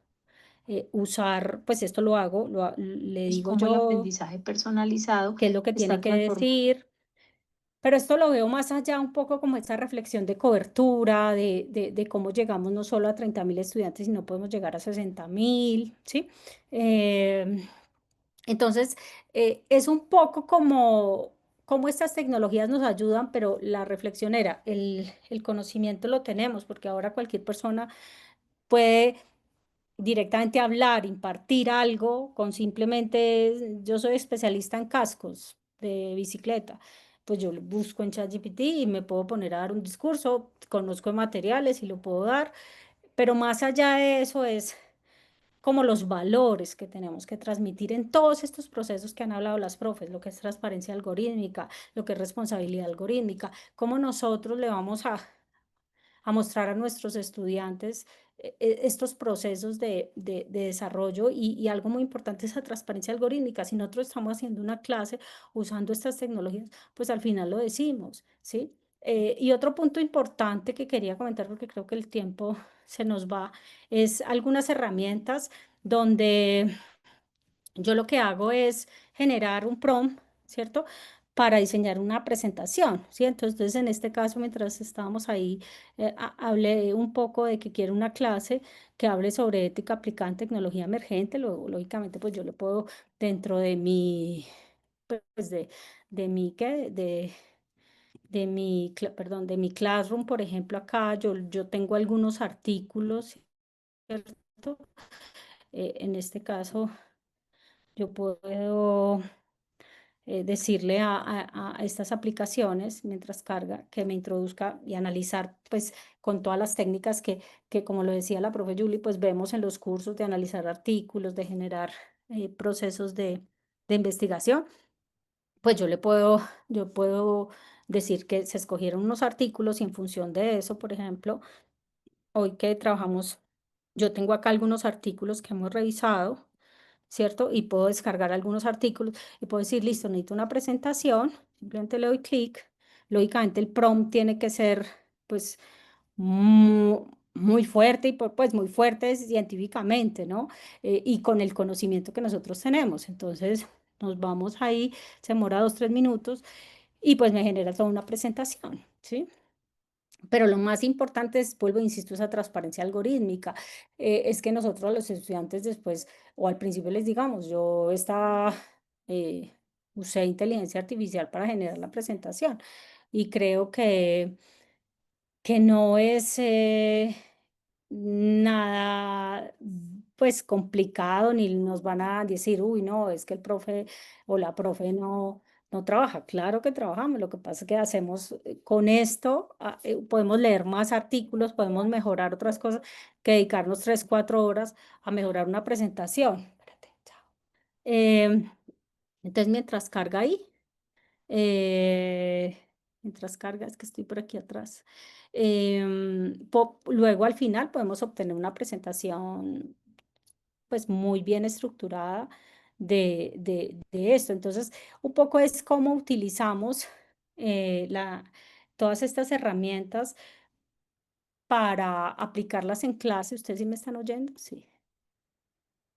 usar, pues esto lo hago, le Es digo como el yo aprendizaje personalizado qué es lo que tiene está que transformando. decir, pero esto lo veo más allá un poco como esa reflexión de cobertura, de cómo llegamos no solo a 30.000 estudiantes, sino podemos llegar a 60.000, ¿sí? Em, entonces, es un poco como estas tecnologías nos ayudan, pero la reflexión era, el conocimiento lo tenemos, porque ahora cualquier persona puede directamente hablar, impartir algo con simplemente, yo soy especialista en cascos de bicicleta, pues yo lo busco en ChatGPT y me puedo poner a dar un discurso, conozco materiales y lo puedo dar, pero más allá de eso es como los valores que tenemos que transmitir en todos estos procesos que han hablado las profes, lo que es transparencia algorítmica, lo que es responsabilidad algorítmica, cómo nosotros le vamos a mostrar a nuestros estudiantes estos procesos de desarrollo y algo muy importante es la transparencia algorítmica. Si nosotros estamos haciendo una clase usando estas tecnologías, pues al final lo decimos, ¿sí? Y otro punto importante que quería comentar, porque creo que el tiempo se nos va, es algunas herramientas donde yo lo que hago es generar un prompt, ¿cierto? para diseñar una presentación, ¿sí? Entonces, en este caso, mientras estábamos ahí, hablé un poco de que quiero una clase que hable sobre ética aplicada en tecnología emergente. Luego, lógicamente, pues yo lo puedo dentro de mi, pues de mi, ¿qué? Perdón, de mi Classroom, por ejemplo, acá yo tengo algunos artículos, ¿cierto? En este caso, yo puedo decirle a estas aplicaciones, mientras carga, que me introduzca y analizar, pues, con todas las técnicas que como lo decía la profe Julie, pues vemos en los cursos de analizar artículos, de generar procesos de investigación. Pues yo puedo decir que se escogieron unos artículos y en función de eso, por ejemplo, hoy que trabajamos, yo tengo acá algunos artículos que hemos revisado, ¿cierto? Y puedo descargar algunos artículos y puedo decir, listo, necesito una presentación, simplemente le doy clic. Lógicamente el prompt tiene que ser, pues, muy fuerte y pues muy fuerte científicamente, ¿no? Y con el conocimiento que nosotros tenemos. Entonces nos vamos ahí, se demora 2, 3 minutos y pues me genera toda una presentación, ¿sí? Pero lo más importante es, vuelvo, insisto, esa transparencia algorítmica. Es que nosotros a los estudiantes después, o al principio les digamos, usé inteligencia artificial para generar la presentación y creo que no es nada pues complicado, ni nos van a decir, uy, no, es que el profe o la profe no trabaja. Claro que trabajamos, lo que pasa es que hacemos con esto, podemos leer más artículos, podemos mejorar otras cosas, que dedicarnos 3, 4 horas a mejorar una presentación. Espérate, chao. Entonces, mientras carga ahí, eh, mientras carga, es que estoy por aquí atrás. Luego al final podemos obtener una presentación pues muy bien estructurada de esto. Entonces, un poco es cómo utilizamos todas estas herramientas para aplicarlas en clase. ¿Ustedes sí me están oyendo? Sí.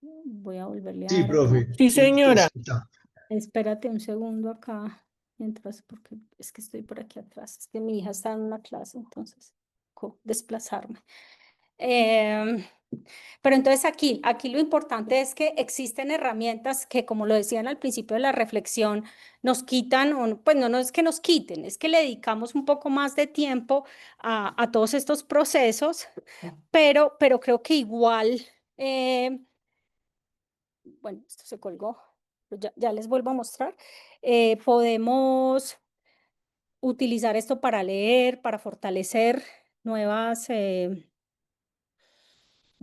Voy a volverle a Sí, dar acá. profe, Sí, sí, te señora. escuchamos. Espérate un segundo acá, mientras, porque es que estoy por aquí atrás. Es que mi hija está en una clase, entonces, desplazarme. Pero entonces aquí lo importante es que existen herramientas que, como lo decían al principio de la reflexión, nos quitan, pues no es que nos quiten, es que le dedicamos un poco más de tiempo a todos estos procesos, pero creo que igual, bueno, esto se colgó, pero ya les vuelvo a mostrar, podemos utilizar esto para leer, para fortalecer nuevas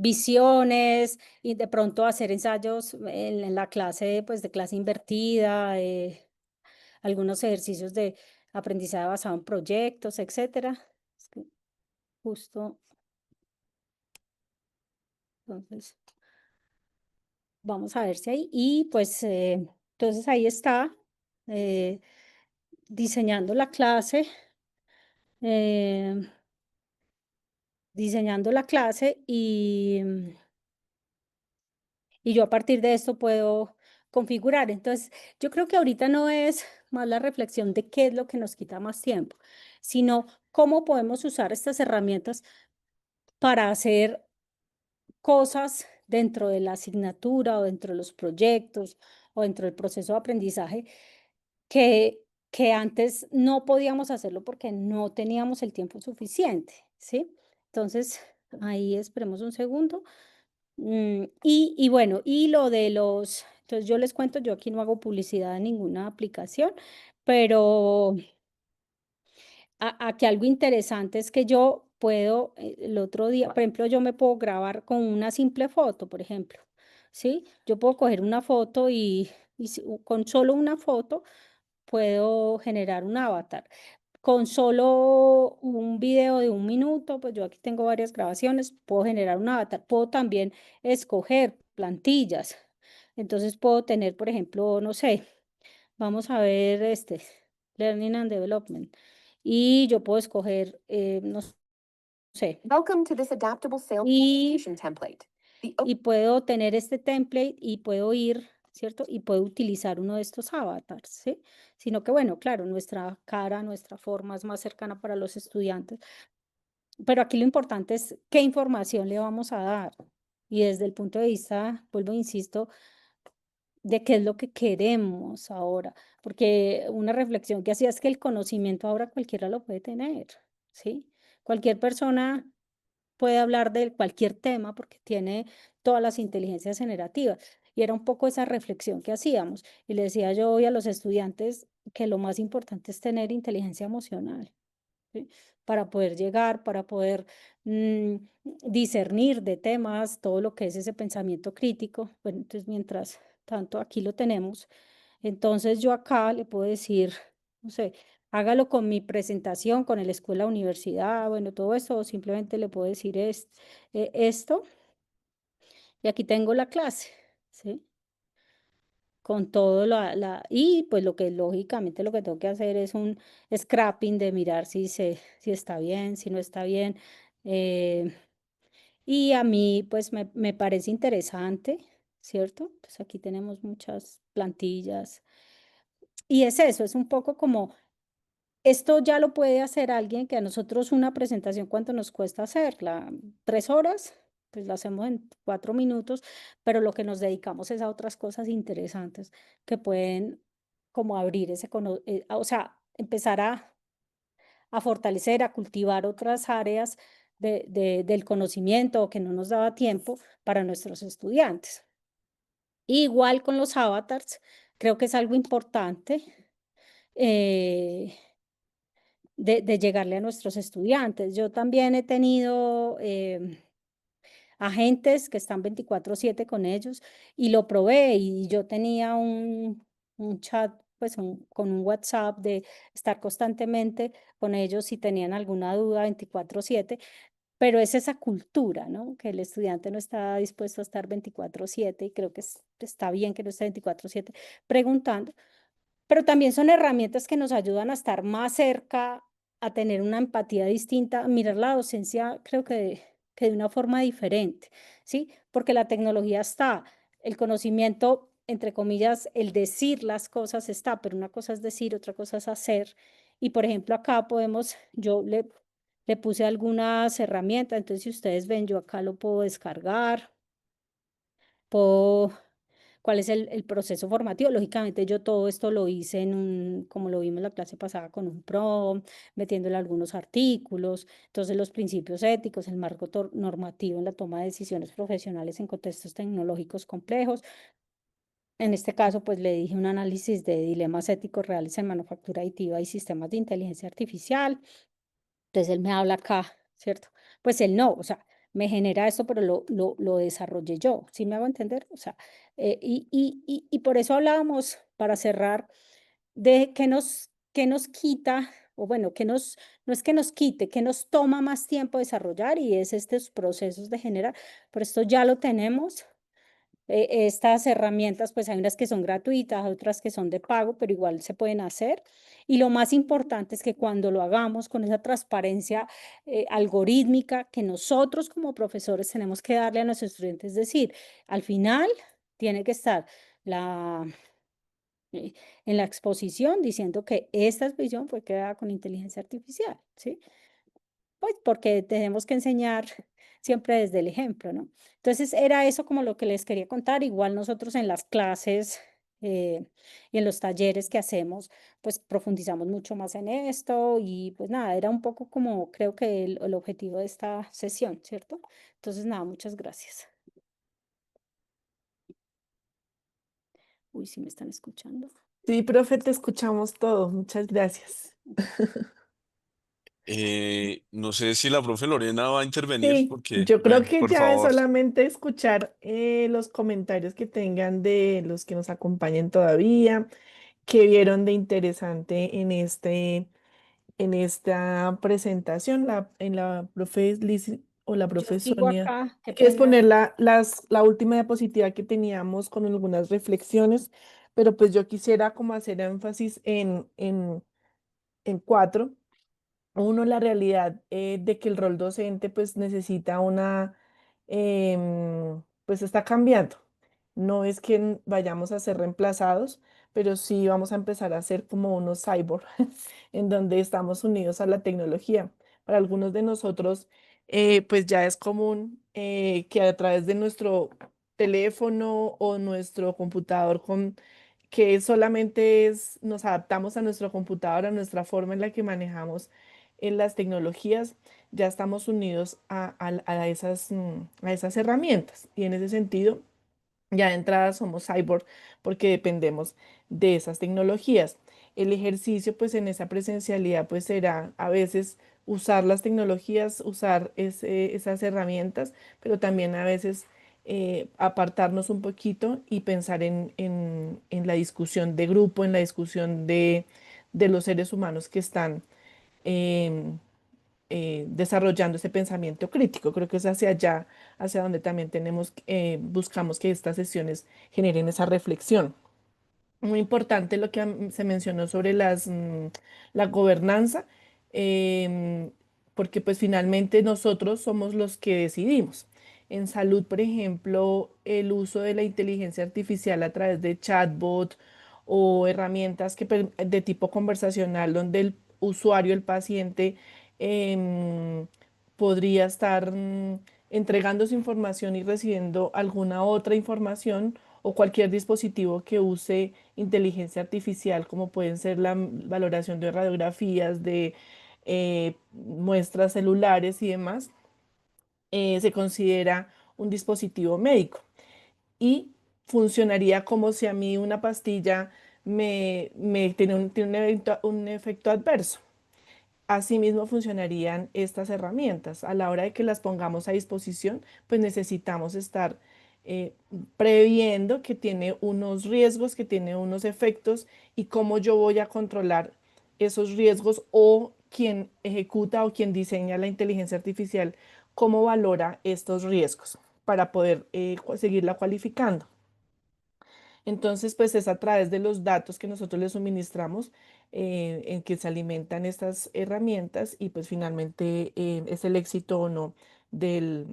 visiones y de pronto hacer ensayos en la clase, pues de clase invertida, algunos ejercicios de aprendizaje basado en proyectos, etcétera. Es que justo, entonces, vamos a ver si hay, y pues, entonces ahí está, eh, diseñando la clase, eh, diseñando la clase y yo a partir de esto puedo configurar. Entonces, yo creo que ahorita no es más la reflexión de qué es lo que nos quita más tiempo, sino cómo podemos usar estas herramientas para hacer cosas dentro de la asignatura o dentro de los proyectos o dentro del proceso de aprendizaje que antes no podíamos hacerlo porque no teníamos el tiempo suficiente, ¿sí? Entonces, ahí esperemos un segundo. Y bueno, y lo de entonces yo les cuento, yo aquí no hago publicidad en ninguna aplicación, pero aquí algo interesante es que yo puedo, el otro día, por ejemplo, yo me puedo grabar con una simple foto, por ejemplo, ¿sí? Yo puedo coger una foto con solo una foto puedo generar un avatar. Con solo un video de 1 minuto, pues yo aquí tengo varias grabaciones, puedo generar un avatar. Puedo también escoger plantillas. Entonces puedo tener, por ejemplo, no sé, vamos a ver Learning and Development. Y yo puedo escoger, no sé, Welcome to this adaptable sales y, presentation template. y puedo tener este template y puedo ir ¿cierto? Y puede utilizar uno de estos avatars, ¿sí? Sino que, bueno, claro, nuestra cara, nuestra forma es más cercana para los estudiantes, pero aquí lo importante es qué información le vamos a dar. Y desde el punto de vista, vuelvo e insisto, de qué es lo que queremos ahora, porque una reflexión que hacía es que el conocimiento ahora cualquiera lo puede tener, ¿sí? Cualquier persona puede hablar de cualquier tema porque tiene todas las inteligencias generativas. Y era un poco esa reflexión que hacíamos. Y le decía yo hoy a los estudiantes que lo más importante es tener inteligencia emocional, ¿sí? Para poder llegar, para poder mm, discernir de temas, todo lo que es ese pensamiento crítico. Bueno, entonces mientras tanto aquí lo tenemos, entonces yo acá le puedo decir, no sé, hágalo con mi presentación, con el escuela, universidad, bueno, todo eso, o simplemente le puedo decir esto, y aquí tengo la clase, ¿sí? Con todo y pues lo que lógicamente lo que tengo que hacer es un scrapping de mirar si está bien, si no está bien. eh, y a mí pues me parece interesante, ¿cierto? Entonces aquí tenemos muchas plantillas. Y es eso, es un poco como, esto ya lo puede hacer alguien que a nosotros una presentación, ¿cuánto nos cuesta hacerla? 3 horas, pues la hacemos en 4 minutos, pero lo que nos dedicamos es a otras cosas interesantes que pueden como abrir o sea, empezar a fortalecer, a cultivar otras áreas del conocimiento que no nos daba tiempo para nuestros estudiantes. Igual con los avatars, creo que es algo importante. eh, de llegarle a nuestros estudiantes. Yo también he tenido agentes que están 24/7 con ellos y lo probé y yo tenía un chat, pues con un WhatsApp de estar constantemente con ellos si tenían alguna duda 24/7, pero es esa cultura, ¿no? Que el estudiante no está dispuesto a estar 24/7 y creo que está bien que no esté 24/7 preguntando, pero también son herramientas que nos ayudan a estar más cerca, a tener una empatía distinta, a mirar la docencia, creo que de una forma diferente, ¿sí? Porque la tecnología está, el conocimiento, entre comillas, el decir las cosas está, pero una cosa es decir, otra cosa es hacer. Y por ejemplo, acá yo le puse algunas herramientas, entonces si ustedes ven, yo acá lo puedo descargar, puedo cuál es el proceso formativo. Lógicamente yo todo esto lo hice como lo vimos la clase pasada, con un prompt, metiéndole algunos artículos, entonces los principios éticos, el marco normativo en la toma de decisiones profesionales en contextos tecnológicos complejos. En este caso, pues le dije un análisis de dilemas éticos reales en manufactura aditiva y sistemas de inteligencia artificial. Entonces él me habla acá, ¿cierto? Pues él no, o sea, me genera esto, pero lo desarrollé yo, ¿sí me hago entender? O sea, y por eso hablábamos, para cerrar, de qué nos quita, o bueno, no es que nos quite, que nos toma más tiempo desarrollar y es estos procesos de generar, pero esto ya lo tenemos. Estas herramientas, pues hay unas que son gratuitas, otras que son de pago, pero igual se pueden hacer. Y lo más importante es que cuando lo hagamos con esa transparencia algorítmica que nosotros como profesores tenemos que darle a nuestros estudiantes, es decir, al final tiene que estar la, en la exposición diciendo que esta exposición fue creada con inteligencia artificial, ¿sí? Pues porque tenemos que enseñar siempre desde el ejemplo, ¿no? Entonces era eso como lo que les quería contar. Igual nosotros en las clases y en los talleres que hacemos, pues profundizamos mucho más en esto y pues nada, era un poco como creo que el objetivo de esta sesión, ¿cierto? Entonces nada, muchas gracias. Uy, si me están escuchando. Sí, profe, te escuchamos todo. Muchas gracias. No sé si la profe Lorena va a intervenir Sí, porque, yo creo bueno, que por ya es favor. solamente escuchar los comentarios que tengan de los que nos acompañen todavía, que vieron de interesante en esta presentación, en la profe Liz o la Yo profe sigo Sonia. acá, qué ¿Quieres pena. poner la última diapositiva que teníamos con algunas reflexiones? Pero pues yo quisiera como hacer énfasis en cuatro. Uno, la realidad de que el rol docente pues necesita pues está cambiando. No es que vayamos a ser reemplazados, pero sí vamos a empezar a ser como unos cyborg, en donde estamos unidos a la tecnología. Para algunos de nosotros, pues ya es común que a través de nuestro teléfono o nuestro computador que solamente nos adaptamos a nuestro computador, a nuestra forma en la que manejamos las tecnologías, ya estamos unidos a esas herramientas. Y en ese sentido, ya de entrada somos cyborg porque dependemos de esas tecnologías. El ejercicio, pues en esa presencialidad, pues será a veces usar las tecnologías, usar esas herramientas, pero también a veces apartarnos un poquito y pensar en la discusión de grupo, en la discusión de los seres humanos que están em, desarrollando ese pensamiento crítico. Creo que es hacia allá, hacia donde también buscamos que estas sesiones generen esa reflexión. Muy importante lo que se mencionó sobre la gobernanza, em, porque pues finalmente nosotros somos los que decidimos. En salud, por ejemplo, el uso de la inteligencia artificial a través de chatbot o herramientas de tipo conversacional, donde el usuario, el paciente, em, podría estar entregando su información y recibiendo alguna otra información o cualquier dispositivo que use inteligencia artificial, como pueden ser la valoración de radiografías, de muestras celulares y demás, se considera un dispositivo médico y funcionaría como si a mí una pastilla tiene un efecto adverso. Asimismo funcionarían estas herramientas. A la hora de que las pongamos a disposición, pues necesitamos estar eh, previendo que tiene unos riesgos, que tiene unos efectos y cómo yo voy a controlar esos riesgos o quien ejecuta o quien diseña la inteligencia artificial, cómo valora estos riesgos para poder seguirla cualificando. Entonces, pues es a través de los datos que nosotros les suministramos en que se alimentan estas herramientas y pues finalmente es el éxito o no del,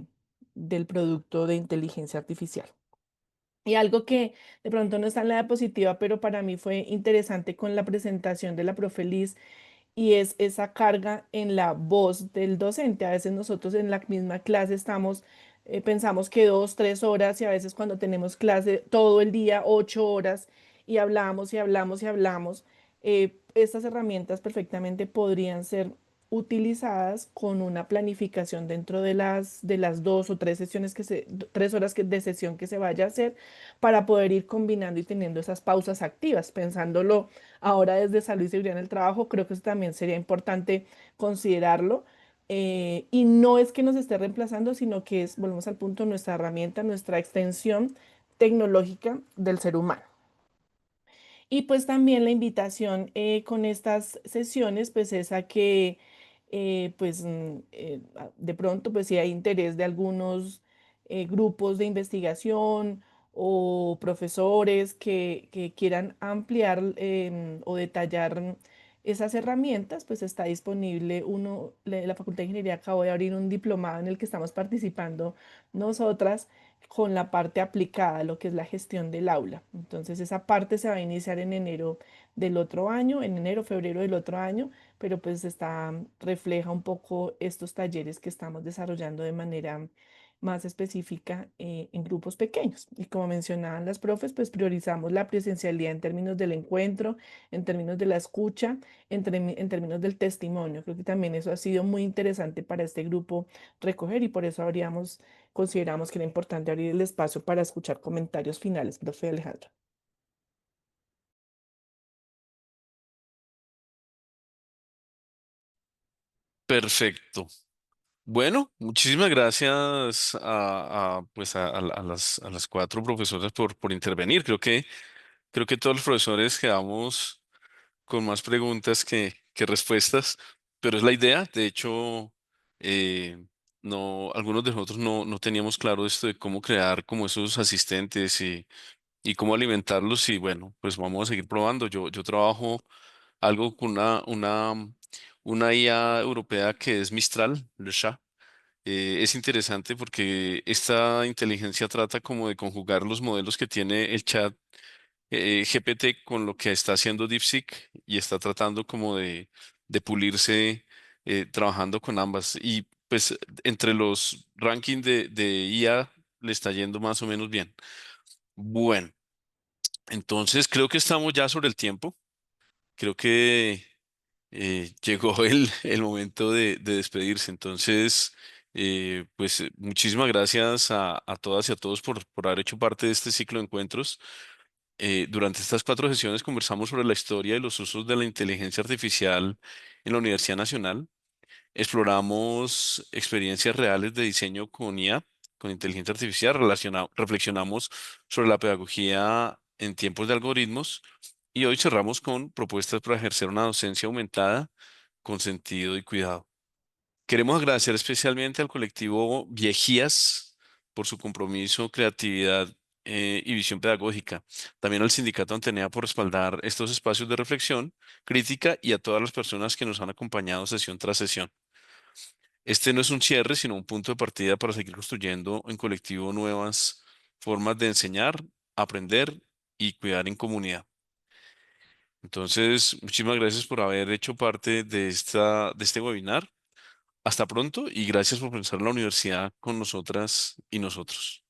del producto de inteligencia artificial. Y algo que de pronto no está en la diapositiva, pero para mí fue interesante con la presentación de la profe Liz y es esa carga en la voz del docente. A veces nosotros en la misma clase pensamos que 2, 3 horas y a veces cuando tenemos clase todo el día, 8 horas y hablamos y hablamos y hablamos, estas herramientas perfectamente podrían ser utilizadas con una planificación dentro de las 2 o 3 sesiones 3 horas de sesión que se vaya a hacer para poder ir combinando y teniendo esas pausas activas, pensándolo ahora desde salud y seguridad en el trabajo, creo que eso también sería importante considerarlo. Y no es que nos esté reemplazando, sino que volvemos al punto, nuestra herramienta, nuestra extensión tecnológica del ser humano. Y pues también la invitación con estas sesiones, pues es a que, pues de pronto, pues si hay interés de algunos grupos de investigación o profesores que quieran ampliar o detallar esas herramientas, pues está disponible la Facultad de Ingeniería acabó de abrir un diplomado en el que estamos participando nosotras con la parte aplicada, lo que es la gestión del aula. Entonces, esa parte se va a iniciar en enero del otro año, en enero, febrero del otro año, pero pues refleja un poco estos talleres que estamos desarrollando de manera más específica en grupos pequeños. Y como mencionaban las profes, pues priorizamos la presencialidad en términos del encuentro, en términos de la escucha, en términos del testimonio. Creo que también eso ha sido muy interesante para este grupo recoger y por eso consideramos que era importante abrir el espacio para escuchar comentarios finales, profe Alejandra. Perfecto. Bueno, muchísimas gracias pues a las cuatro profesoras por intervenir. Creo que todos los profesores quedamos con más preguntas que respuestas, pero es la idea. De hecho, eh, no, algunos de nosotros no teníamos claro esto de cómo crear como esos asistentes y cómo alimentarlos. Y bueno, pues vamos a seguir probando. Yo trabajo algo con una IA europea que es Mistral, Le Chat, es interesante porque esta inteligencia trata como de conjugar los modelos que tiene el chat GPT con lo que está haciendo DeepSeek y está tratando como de pulirse trabajando con ambas. Y pues entre los rankings de IA le está yendo más o menos bien. Bueno, entonces creo que estamos ya sobre el tiempo. Creo que llegó el momento de despedirse. Entonces, pues muchísimas gracias a todas y a todos por haber hecho parte de este ciclo de encuentros. Durante estas 4 sesiones conversamos sobre la historia y los usos de la inteligencia artificial en la Universidad Nacional. Exploramos experiencias reales de diseño con IA, con inteligencia artificial, reflexionamos sobre la pedagogía en tiempos de algoritmos y hoy cerramos con propuestas para ejercer una docencia aumentada con sentido y cuidado. Queremos agradecer especialmente al colectivo Viejías por su compromiso, creatividad y visión pedagógica. También al Sindicato Antenea por respaldar estos espacios de reflexión crítica y a todas las personas que nos han acompañado sesión tras sesión. Este no es un cierre, sino un punto de partida para seguir construyendo en colectivo nuevas formas de enseñar, aprender y cuidar en comunidad. Entonces, muchísimas gracias por haber hecho parte de este webinar. Hasta pronto y gracias por pensar en la universidad con nosotras y nosotros.